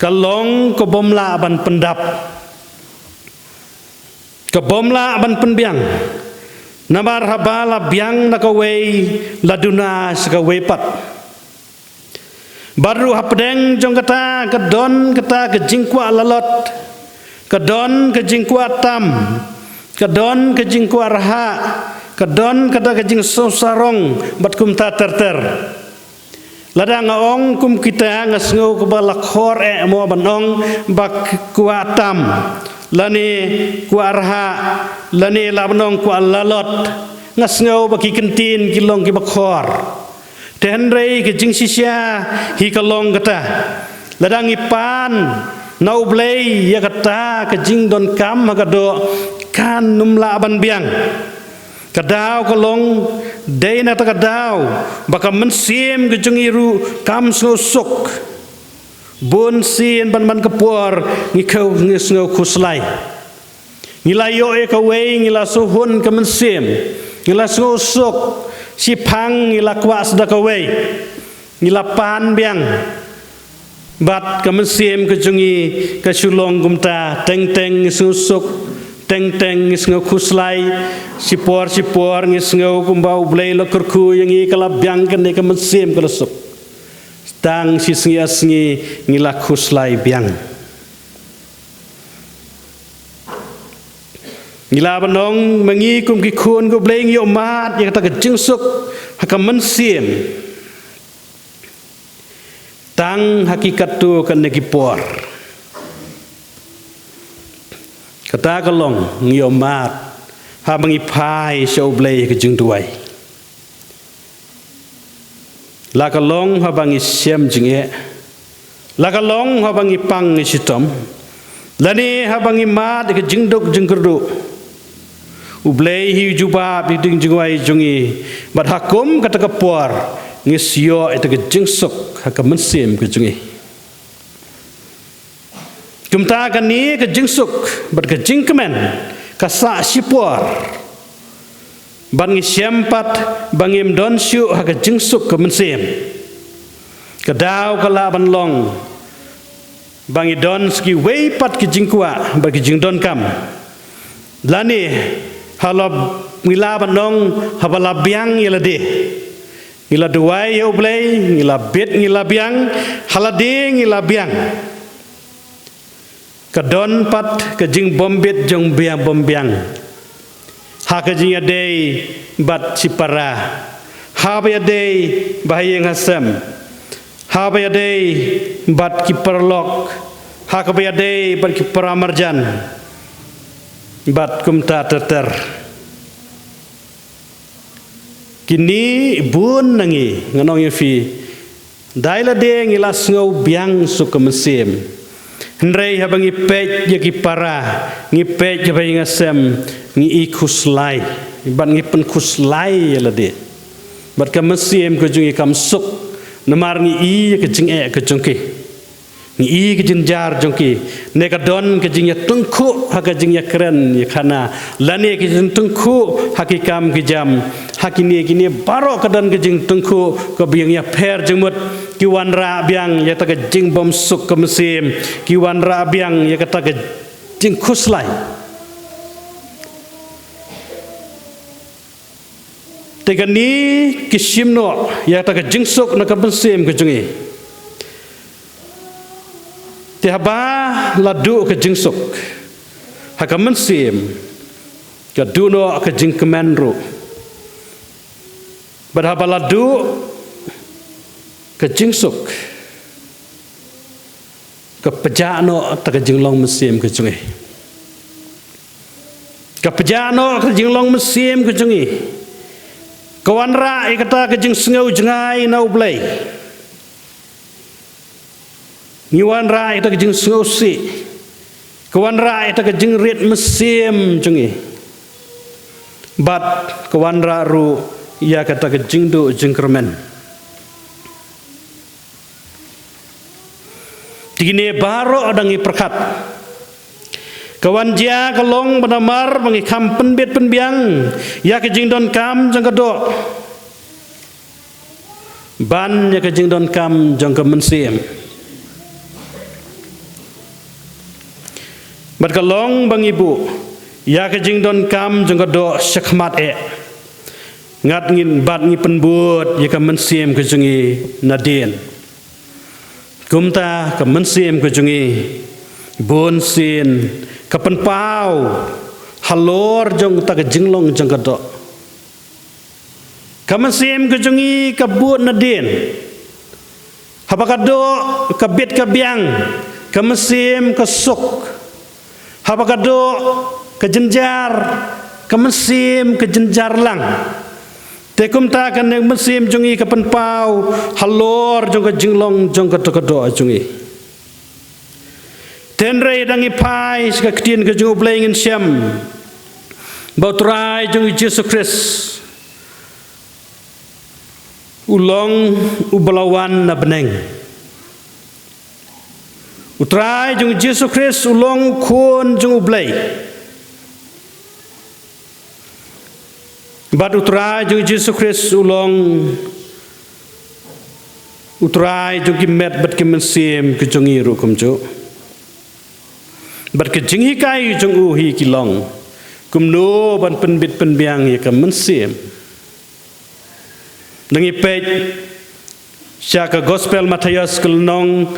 kalong ke bomla ban pendap ke bomla ban penbiang nabar habala biang nakawei laduna sekawei pat baru hapdeng jong kata kedon kata ke jingkwa lalot kedon ke jingkwa tam kedon ke jingkwa raha kedon kata ke jing sarong bat kumta terter ladang ong kum kita ngasngo ke balakhor mo banong bak kuatam lani kuarha lani labnong ku lalot ngasngo baki kentin kilong ki bakhor tenrei ke jing sisya hi kalong kata ladang ipan nau blei ya kata ke jing don kam magado kan numla ban biang kadau kalong day na ta kadau baka mensim kejungi ru kam sok bon sin ban kepuar ngikau ngisngau kuslai ngilayo e kawei ngila suhun ka mensim ngila sok si pang ngila kwas da kawei ngila pan biang bat ka mensim kejungi ka sulong gumta teng susuk teng ngisngau kuslai sipor ngisngau kumbau blai lokurku yang i kala biang kan ka mensim kelusuk tang si sngi ngila kuslai biang ngila banong mengi kum ki khun ko blai ngi omat ya kata kejengsuk haka mensim tang hakikat tu kan negipor kata kalong ngiomat ha mengipai show blay ke jeng tuai la kalong ha bangi siam jinge la kalong ha bangi pang sitom lani ha bangi mat ke jeng dok jeng kerdu ublay hi juba biding jengwai jungi bat hakum kata kapor ngisio itu ke jeng sok ha kemensim ke jungi Kumta kani ke jingsuk bat ke jingkemen kasa sipor bangi siampat bangim don syu ha ke jingsuk ke mensim kedau kala ban long bangi don ski wei pat ke jingkwa bat ke jingdon kam lani halab ngila banong habala biang yelade ngila duai yo blai ngila bit ngila biang halade ngila biang kadon pat kejing bombit jong biang bombiang ha kejing adei bat sipara ha ba adei bahayeng hasam ha ba adei bat kiperlok ha ka ba adei bat kiparamarjan bat kumta terter kini bun nangi nganong yefi daila de ngilas ngau biang suka mesim Hendrai habang ipej yaki para ngipej habang ngasem ngi ikuslai ban ngipen kuslai lade bat ka mesim ko jungi kam suk namar ngi i ke jing e ke jongki ngi i ke jinjar jongki ne ka don ke jing ya tungku ha ka jing ya keren ya kana lane ke jing tungku hakikam ke jam hakini kini baro ka don ke jing tungku ko biang ya per jengmut kiwan ra biang ya ta ke jing bom suk ke mesim kiwan ra biang ya kata ke jing kuslai tegani kisimno ya ta ke jing suk na ka mesim ke jungi tiaba ladu ke jing suk ha ka mesim ka duno ke jing kemenru berhaba ladu ke jingsuk ke pejano ta ke jinglong mesim ke jungi ke pejano ke jinglong mesim ke jungi kawan ra kata ke jing sengau jengai nau blai ngiwan ra ita ke jing sengau si kawan ra ita ke jing rit mesim jungi bat kawan ra ru ia kata ke jingdu jingkermen Tigine baro adangi perkat kawan dia kalong benamar bangi kampen bet penbiang ya ke jingdon kam jang kedok ban ya ke jingdon kam jang ke mensim bat kalong bangi bu ya ke jingdon kam jang kedok syakmat ngat ngin bat ngi penbut ya ke mensim ke jungi nadien kumta ke mensim ke jungi bon sin ke penpau halor jong ta ke jinglong jong kedok ke mensim ke jungi ke but nadien haba kadok ke bit ke biang ke mensim ke suk haba kadok ke jenjar ke mensim ke jenjar lang tekum ta kan neng mesim jungi ke penpau halor jong ke jinglong jong ke tokodo jungi tenre dangi pai ska ktien ke jungu blengin siam Bautrai jung Yesus Kristus ulong ubalawan na beneng. Utrai jung Yesus Kristus ulong kun jung ublay. Bat utrai jung Yesus Kristus ulong utrai jung kimet bat kimensim ke jung iru kumjo. Bat ke jing hikai jung uhi kilong kumno ban penbit penbiang ya kemensim. Nangi pej syaka gospel Matius kelnong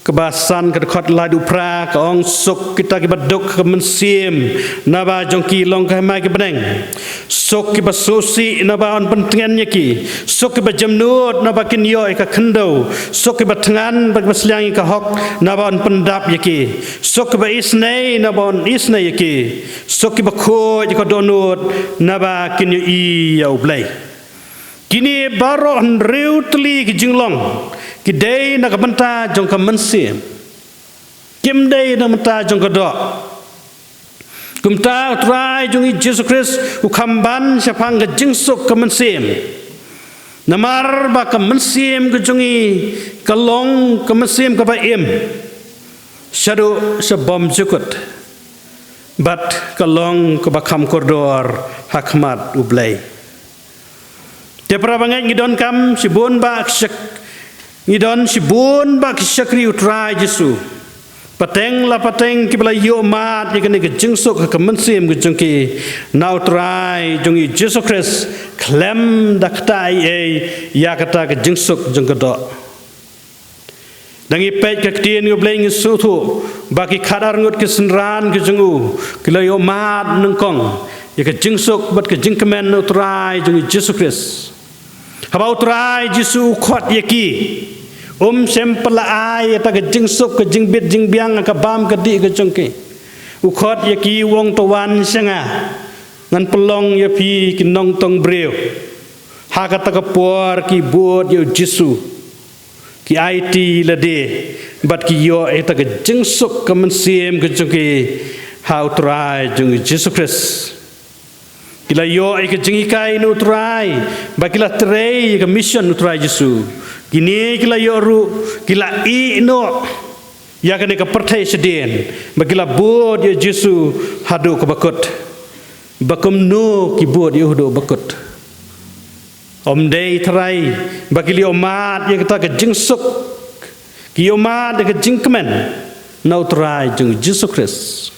kebasan kedekot ladu pra keong sok kita kibaduk kemensim naba jongki long kemai kebeneng sok kibasusi naba on pentingannya ki sok kibajamnut naba kinyo ika kendo sok kibatengan bagbasliang ika hok naba on pendap yaki sok kibaisnei naba on isnei yaki sok kibakho ika donut naba kinyo i yau blai. Kini baru henriu teli ke jinglong, kidai nak benta jong kemensim, kimdai nak benta jong kedok, kumta utrai jong Yesus Kristus ukamban siapang ke jingsuk kemensim, namar ba kemensim ke jongi kalong kemensim ke baim, syadu sebom jukut, bat kalong ke bakam koridor hakmat ublai. Tiap bangai ngidon kam sibun ba syak ngidon sibun ba syakri utrai Yesu pateng la pateng kibla yo mat yekene ke jingsuk ke mensim ke jengki na utrai jongi Yesus Kristus klem daktai ya kata ke jingsuk jengkedok dangi pej ke tien yo bleng sutu baki khadar ngut ke senran ke jengu kila yo mat nengkong ya ke jingsuk bat ke jingkemen utrai jongi Yesus Kristus. Habau trai Yesus kuat yaki, sempela ay ta ke jingsuk ke jingbit jingbiang ke bam ke di ke jengke, ukot yaki wong tawan sanga, ngan pelong yapi kinong tong breu, hakata ke puar ki buat yo Yesus, ki IT lade, bat ki yo ta ke jingsuk ke mensim ke jengke, hau trai jeng Yesus Kristus. Kila yo ai ke jengikai nu trai bakila trei ke mission nu trai Yesu kini kila yo ru kila i no ya kene ke pertai sedien bakila bod yo Yesu hadu ke bakut bakum no ki bod yo hadu bakut om dei trai bakili omat ya kita ke jingsuk ki omat ke jingkemen nu trai jeng Yesus Kristus.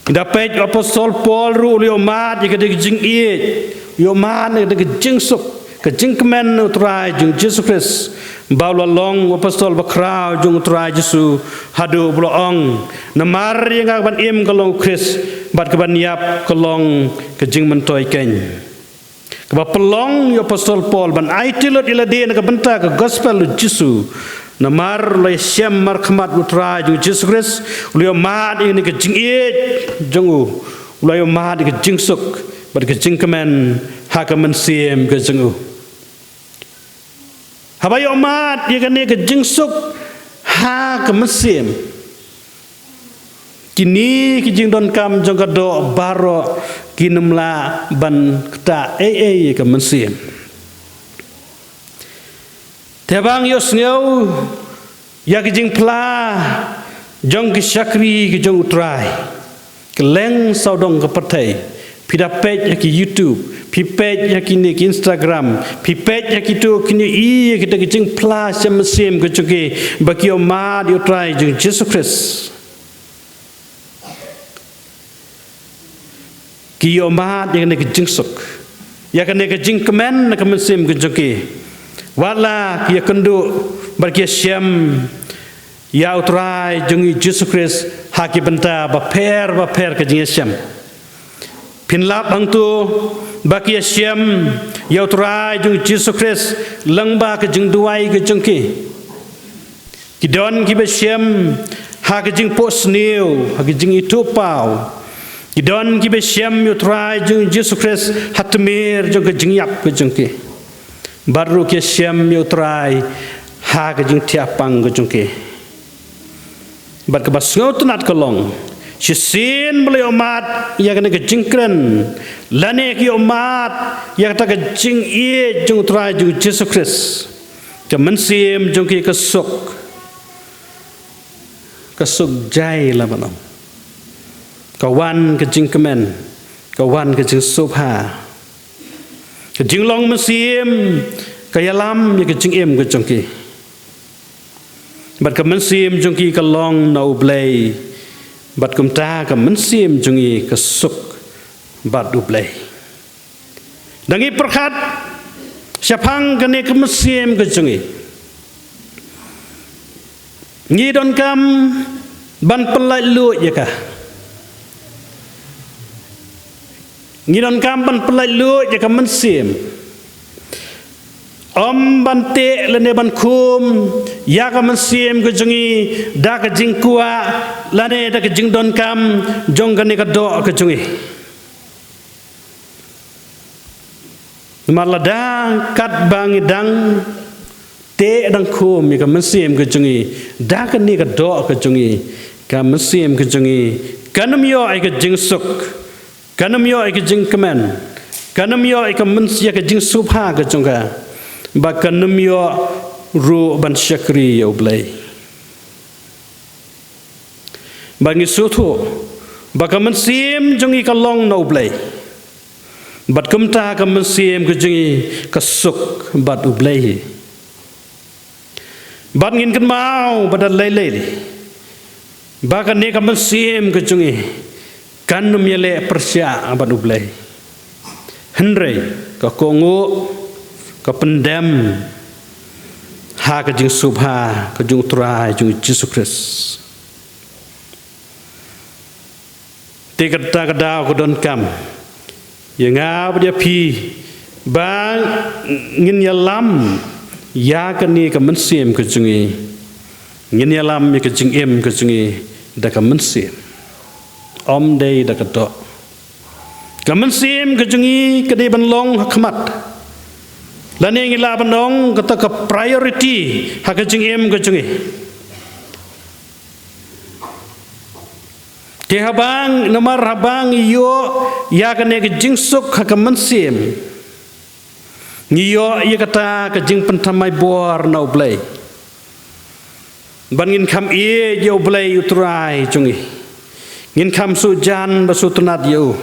Dapat apostol Paul ru liomat jika dia jing iet liomat dia jing suk ke jing kemen utrai jing Yesus Kristus bawa long apostol bakrau jung utrai Yesus hadu bloong namar yang akan im kalong Kristus bat keban yap kalong ke jing mentoi ken keba pelong apostol Paul ban aitilot ila dia nak benta ke gospel Yesus namar lai syam markhamat utrai jung Yesus Kristus ulio mat ini ke jing iet jungu ulio mat ke jing suk bat ke jing kemen hakamen siem ke jungu habayo mat ye kan ke jing suk ha kemen siem kini ki jing don kam jong kado baro kinumla ban kta kemen siem. Tebang yos ngau ya kijing pla jong ki syakri ki jong utrai keleng saudong ke pertai pida page ya ki YouTube pi page ya ki ni ki Instagram pi page ya ki tu kini i kita kijing pla semesim ke joge baki ma di utrai jong Yesus Kristus ki ma ya ni kijing suk ya kan ni kijing kemen na kemesim ke joge wala kia kendu berkia syam ya utrai jungi Yesus Kristus haki benta baper ke jingi syam pinlap angtu bakia syam ya utrai jungi Yesus Kristus lengba ke jing duai ke jengki kidon ki be syam haki jing pos new haki jing itu pau kidon ki be syam ya utrai jungi Yesus Kristus hatmir jong ke jing yap ke jengki baru ke syam yutrai ha ke jing tiapang ke jungke bat ke basngau tenat kolong Sin boleh umat yang kena kejingkren, lane ki umat yang tak kejing jung trai jung Yesus Kristus, kemensim jung ki kesuk jai lah manong, kawan kejing kemen, kawan kejing subha, kejing long mensim, kayalam yang kejing kejung ki, bat kemensim jung ki kalong nau blay. Bat kumta ka mensim jungi kesuk bat ublay. Dangi perkat siapang kene ke mensim ke jungi. Ngi don kam ban pelai lu ya ka. Ngi don kam ban pelai lu ya ka mensim. Om bante lene ban kum ya ka mensim ke jungi da ka jingkua lane da ka jing don kam jong gane ka do ka jungi malada kat bangi dang te dang kum ya ka mensim ke jungi da ka ni ka do ka jungi ka mensim ke jungi kanam yo ai ka jing suk kanam yo ai ka jing kemen kanam yo ai ka mensia ka jing subha ka junga bahkan nemyo ru ban syakri ya ublay bangi sutu bahkan mensim jungi kalong na ublay bat kumta ka mensim ke jungi kasuk bat ublay bat ngin kan mau bat lele bahkan ne ka mensim ke jungi kan nemyele persya bat ublay henry ka kongu kependam ha kejing subha kejung turai jung Yesus Kristus tikata kadau kodon kam yang ngab dia pi bang ngin yalam ya kani ka mensim kejungi ngin yalam ya kejing kejungi da ka mensim om dei da ka do ka mensim kejungi kede ban long hakmat lane ngi la bandong kata ka priority ha kejing kejungi ke habang nomor habang yo ya kane kejing suk ha ka mensim ngiyo ya kata kejing pentamai bor na ublay bangin kam yo ublay utrai jungi ngin kam sujan basutunat yo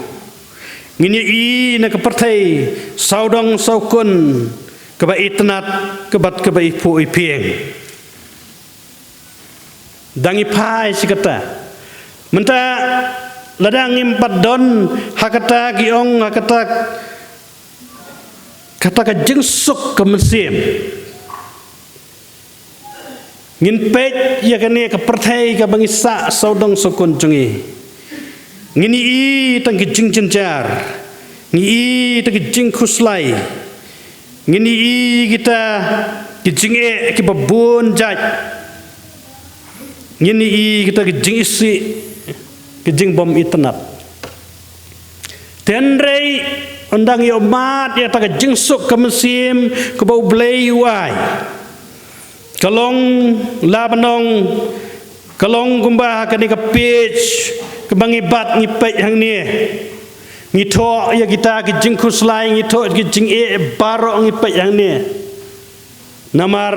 ngini na kepertai saudong saukun keba itnat kebat keba ipu ipieng dangi pai sikata menta ladang impat don hakata giong hakata kata ka jengsuk ke mensim ngin pet ya kene kepertai ka bangisa saudong saukun jungi ngini tang kijing cencar ngi tang kijing kuslai ngini kita kijing ki babun jaj ngini kita kijing isi kijing bom itnat tenrei undang yo mat ya ta kijing suk ke mesim ke bau blei wai kalong labanong kalong gumbah ka ni ka pitch kebangi bat ngipet hang ni ngito ya kita kijing kuslai ngito kijing baro ngipet hang ni namar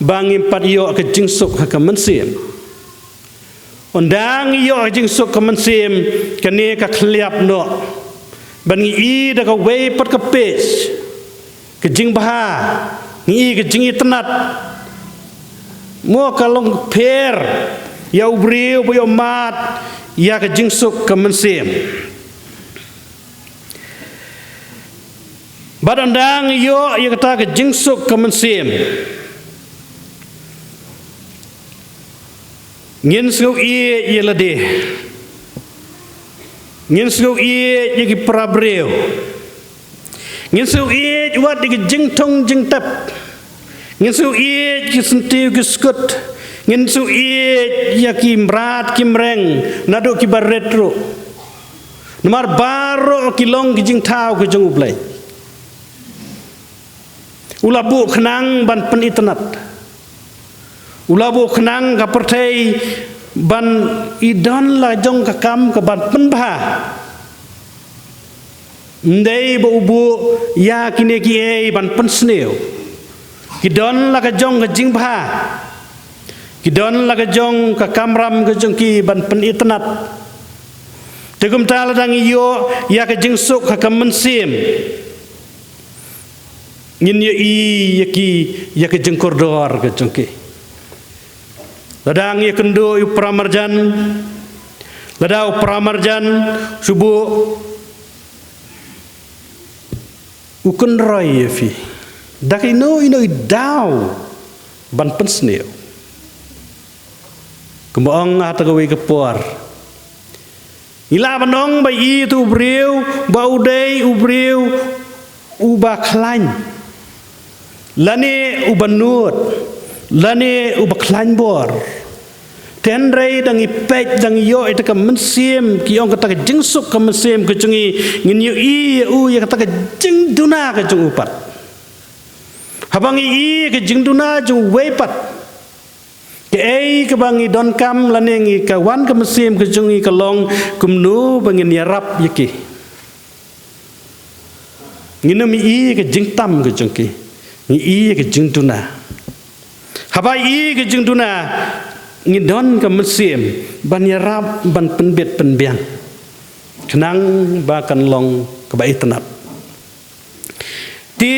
bangi pat yo kijing suk ka mensim undang yo kijing suk ka mensim kani ka khliap no bangi da ka wei pat ka pes kijing baha ngi kijing itnat mo kalong per ya ubriu bo mat ya kijing suk ka mensim badandang yo ya kata kijing suk ka mensim ngin suk ye lade ngin suk ye ki prabreu ngin suk ye wat ki jing tong jing tap ngin suk ye ki sentiu ki skut ngin suk ye ya ki mrat ki mreng nado ki barretro nomar baro ki long ki jing tau ki jung ublai ulabu khnang ban pen itnat ulabu khnang ka pertai ban idon la jong ka kam ka ban pen bha ndei bo bu ya kine ki e ban pen sneu kidon la ka jong ka jing bha kidon la ka jong ka kamram ka jong ki ban pen itnat tegum ta la dang yo ya ka jing suk ka kam sim ngin ya i ya ka jing kordor ka jong ki ladang ya kendo yu pramarjan ladau pramarjan subu ukun roy fi dak ino daw ban pen sneu kembang ata gawe kepor ila banong ba i tu breu ba udei ubreu uba khlain lane ubanut lane ubaklan bor ten rei dang ipek dang yo ita ka mensim ki ong kata jingsuk ka mensim ke cungi ngin yo i u ya kata jing duna ka jung upat habang i ke jing duna jung wepat ke ei ke bangi don kam lane ngi ka wan ka mensim ke cungi ka long kumnu bangin yarap yaki ngin mi i ke jing tam ke cungi ngi i ke jing duna habai ke jing duna ngidon ke mesim ban yarap ban penbet penbiang kenang bakan long ke bai tenap ti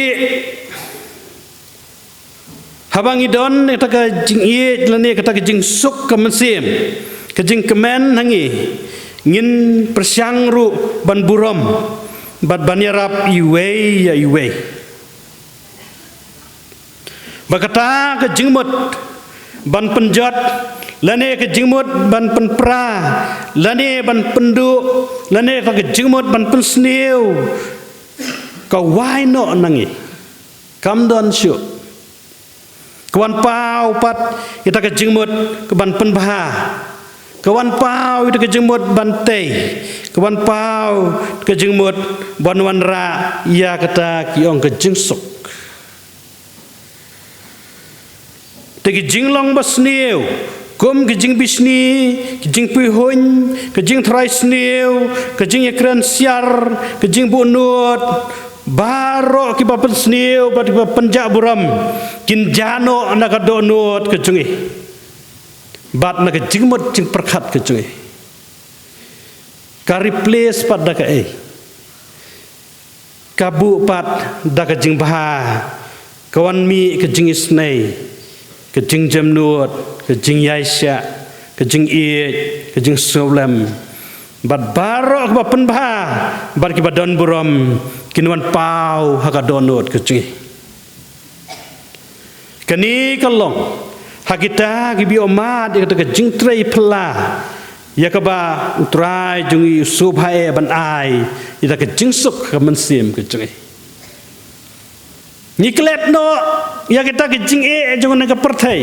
habang ngidon eta ke jing ie lane kata ke jing suk ke mesim ke jing kemen hangi ngin persyang ru ban burom ban yarap iwei ya iwei bakata ke jingmut ban penjat lane ke jingmut ban penpra lane ban pendu lane ke jingmut ban pensneu ka wai no nangi kam don syu kawan pau pat kita ke jingmut ke ban penbha kawan pau kita ke jingmut ban tei kawan pau ke jingmut ban wanra ya kata kiong ke jingsuk tegi jinglong basneu kum ke jing bisni ke jing pihun ke jing trai sneu ke jing ekran siar ke jing bunut baro ki bapen sneu bat ki penjak buram kin jano anak donut ke jungi bat na ke jingmut jing perkhat ke jungi ka replace pat da ka e kabu pat da ka jing bah kawan mi ke jing isnei ke jing jamnut ke jing yaisya ke jing ie ke jing soblem bat baro ke bapen bha bat ki badon buram kinwan pau haka donut ke jing kani kalong hakita ki bi omat ke jing trei pla ya ka ba utrai jungi subhae ban ai ida ke jing suk ke mensim ke jing niklet no ya kita ke jing e jangan ke pertai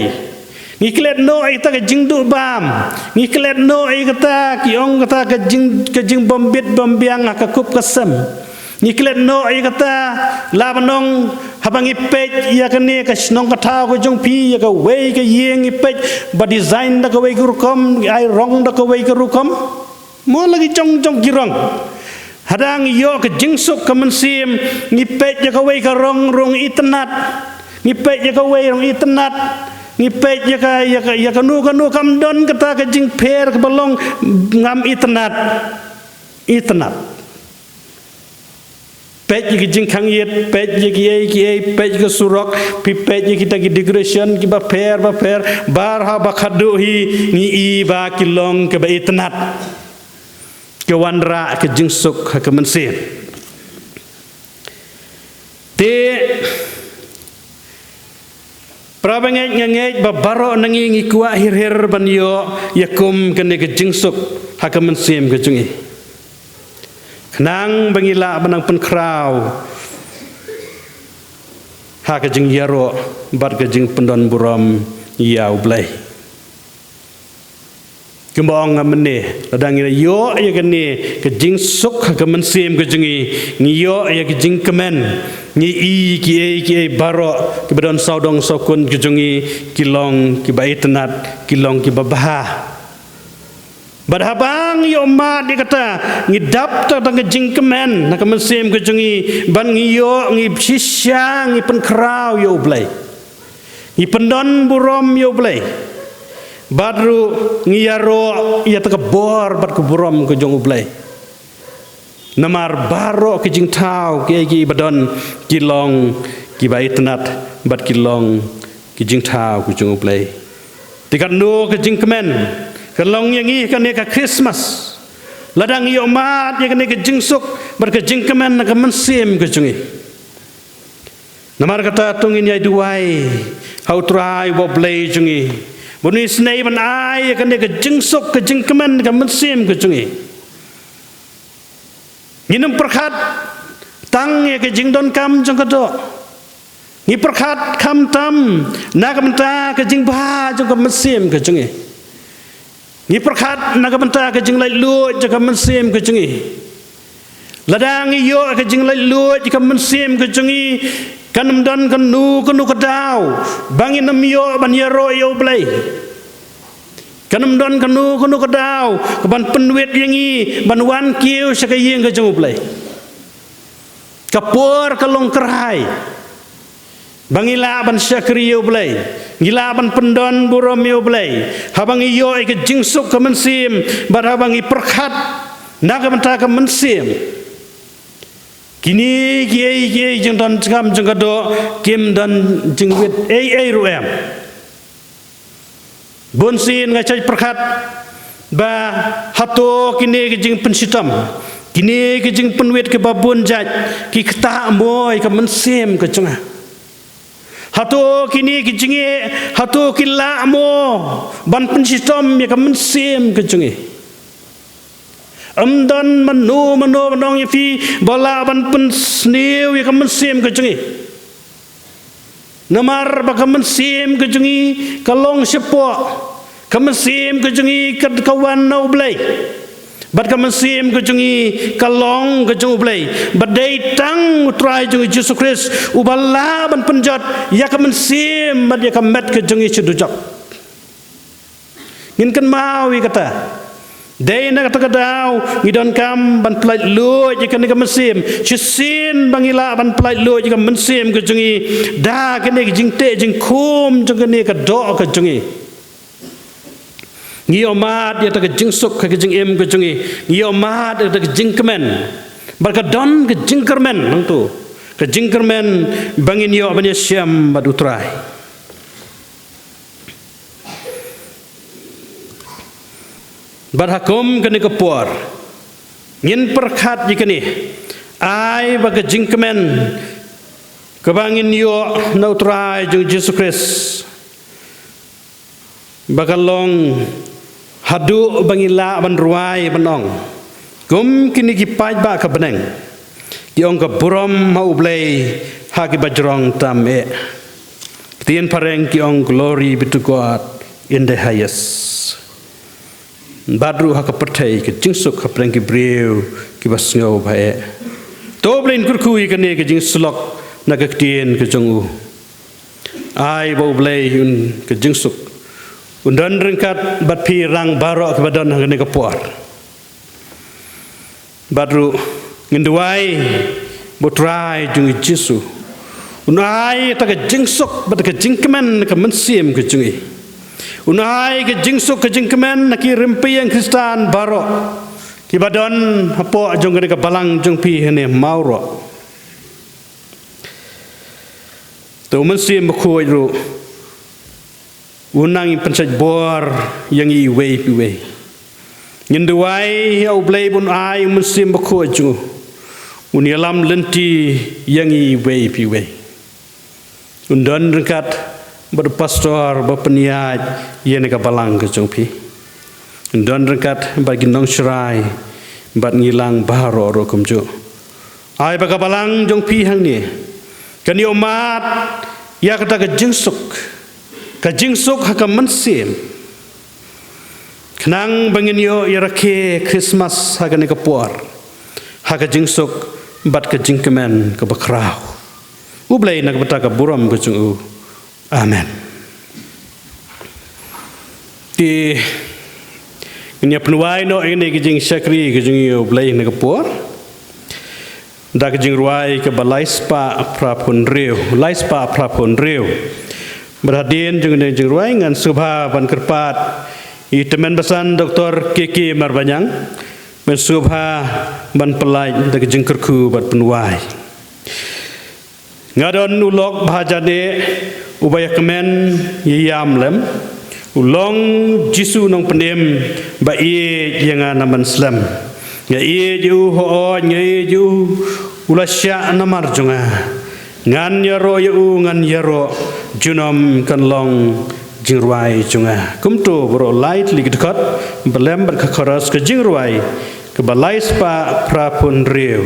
niklet no kita ke jing du bam niklet no kita ki ong kata ke jing bombit bombiang ka kup kesem niklet no kata labanong habang ipet ya kene ke snong kata ko jong pi ya ka wei ke yeng ipet ba design da ka wei kurukom ai rong da ka wei kurukom mo lagi jong girong hadang yo ke jingsuk ke mensim ngipet je ka wei ka rong itnat ngipet je ka wei rong itnat ngipet je ka ya ka nu kam don kata ke jing per ke balong ngam itnat pet je jing khang yet pet je ki pet je surok pi pet je kita ki digression ki ba per bar ha ba khadu hi ni i ba kilong ke ba itnat ke wanra ke jingsuk ke mensin te prabanget nganget babaro nangi ngikua hir ban yo yakum kene ke jingsuk ha ke mensim ke jungi kenang bangila banang penkrau ha ke jing yaro bat ke jing pendon buram yau blai kembang amene ladang yo ya kene ke jing suk ke mensim ke jungi ngiyo ya ke jing kemen ni i ki baro ke badon saudong sokun ke jungi kilong ki baitnat kilong ki babah Badhabang yo mat dia kata ngidap ta tang jingkemen nak mesim ke jungi ban ngiyo ngi sisya ngi penkrau yo blai ngi pendon burom yo blai badru ngi yaro ya ta bor bat ke burom ke jong blai namar baro ke jing tau ke gi badon ki long ki bai tenat bat ki long ki jing tau ke jong blai tikat no ke jingkemen kalong yang ini kan eka Christmas, ladang iyo mat yang kan eka jingsuk berkejingkemen nak mensim kejungi. Namar kata tungin yai duai, hau trai woblay jungi. Buni snei ban ai kan eka jingsuk kejingkemen nak mensim kejungi. Nginum perkat tang eka jingdon kam jong kado. Ngi perkat kam tam nak menta kejing bah jong mensim kejungi. Ni perkat nak benta ke jing lai lu jaka mensim ke jungi ladang iyo ke jing lai lu jaka mensim ke jungi kanam dan kanu kadau bangin nam yo ban yaro yo blai kanam dan kanu kadau ban penwet yangi ban wan kiu sakayeng ke jung blai kapur kalong kerai bangila ban syakri yo blai gila ban pendon burom yo blai habang iyo ke jingsuk ke mensim bar habang i perkhat nak menta ke mensim kini kiai jeng don kam jeng kado kim dan jengwit ruem bonsin ngacai perkhat ba hato kini ke jeng pensitam kini ke jeng penwit ke babun jaj ki kata moy ke mensim ke cengah hatu kini kejingi hatu kila mo ban pensistom ya kamen sim kejingi amdan manu manong yafi bala ban pensniu ya kamen sim kejingi namar ba kamen sim kejingi kalong sepo kamen sim kejingi kad kawan nau blai bat kamen sim kejungi kalong kejung blai badai tang utrai jungi Jesus Christ ubala ban penjat ya kamen sim bat ya kamet kejungi cedujak ngin kan mau kata dai na kata kadau ngidon kam ban plai lu ya kan kamen sim cisin bangila ban plai lu ya kamen sim kejungi da kene jingte jing kum jengene kadok kejungi ngiyo mat ya ta jingsuk ke jing em ke jungi ngiyo mat ya ta jingkemen barka don ke jingkermen nang tu ke jingkermen bangin yo banya syam badutrai barhakum kene ke puar ngin perkhat jikani ai ba ke jingkemen ke bangin yo nautrai jung Jesus Christ bakalong hadu bangila ban ruai banong gum kini ki pai ba ka beneng ki ong ka burom mau blai ha ki bajrong tam e tien pareng ki ong glory be to God in the highest badru ha ka perthai ki jingsuk ha preng ki breu ki basngo ba e to blin kurkui ka ne ki jing slok na ka tien ki jongu ai bo blai un ki jingsuk undan rengkat bat pi rang barok ke badan ngene kepuar badru ngenduai botrai jungi Jesu unai ta ke jingsuk bat ke jingkemen ke mensim ke jungi unai ke jingsuk ke jingkemen ki rempi yang Kristan barok ki badan apo jong ngene ke balang jong pi hene mauro to mensim ko ru unang pensaj bor yang iwe piwe ngenduai au blai bun ai musim bakoju unialam lenti yang iwe piwe undan rengkat berpastor bapeniat yen ka balang ke jongpi undan rengkat bagi nong serai bat ngilang baharo ro kumju ai ba ka balang jongpi hang ni kan yo mat ya kata ke jingsuk kajingsuk haka mensim kenang bangin yo irake Christmas haka ni kapuar haka jingsuk bat ka jingkemen ka bakrau ublai nak betaka buram ka jungu amen ti Nya penuai no ini kijing syakri kijing yo blai na kapor. Da kijing ruai ke balai spa prapun riu, lai spa prapun riu. Berhadin jing ruai ngan subha ban kerpat i temen besan Dr. Kiki Marbanyang men subha ban pelai da kijing kerku bat penuai. Ngadon ulok bahajane ubaya kemen yam lem. Ulong Jisu nong penem ba iye yang naman Islam. Nga iye ju ho nga iye ju ulasya namar junga. Ngan yaro yu ngan yaro junom kan long jingruai junga. Kumto bro light lig dekat belem berkakaras ke jingruai ke balai spa prapun riu.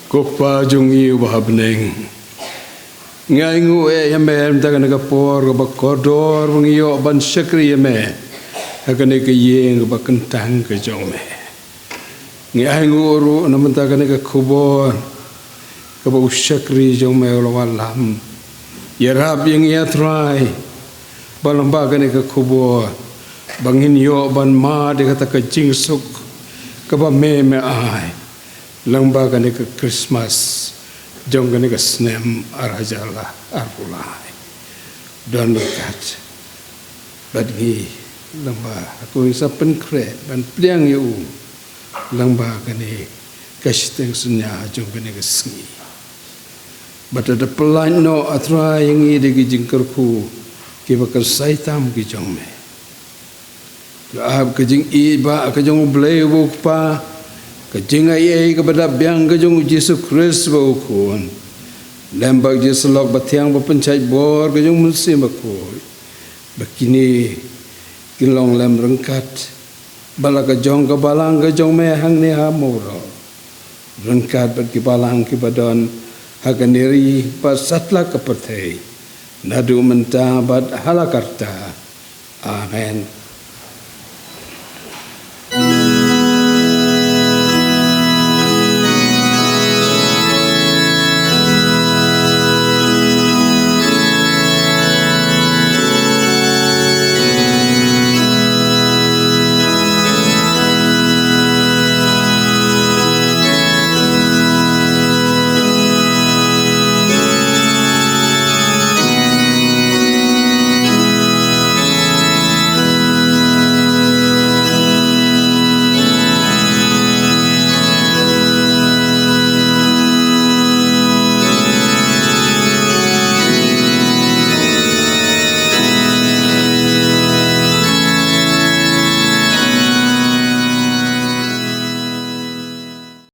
Kopa jungi wahabneng ngai ngu yame takan ka por ka kodor ngiyo ban syakri yame akan ka yeng ka kentang ka jome ngai ngu ru naman takan ka kubor ka ba syakri jome lawalam yarab yang yatrai balamba kan ka kubor bangin yo ban ma de kata ka jingsuk ka ba me ai lamba kan ke Christmas jong kan ke snem arajala arpulai dan berkat bagi lamba aku isa penkre ban pliang yu lamba kan ke steng sunya jong kan ke sengi bata de pelan no atra yang i de jingkerku ke bakal saitam ki jong me ab ke jing i ba ke jong blei bu pa kajing ai kepada biang kajung Yesus Kristus baukun lembag Yesus lok batiang bapencai bor kajung musim bakoi begini kilong lem rengkat bala kajong kebalang kajong mehang ni hamuro Rengkat berkibalang kibadon haganiri pasatla kepertai. Nadu menta bad halakarta. Amen.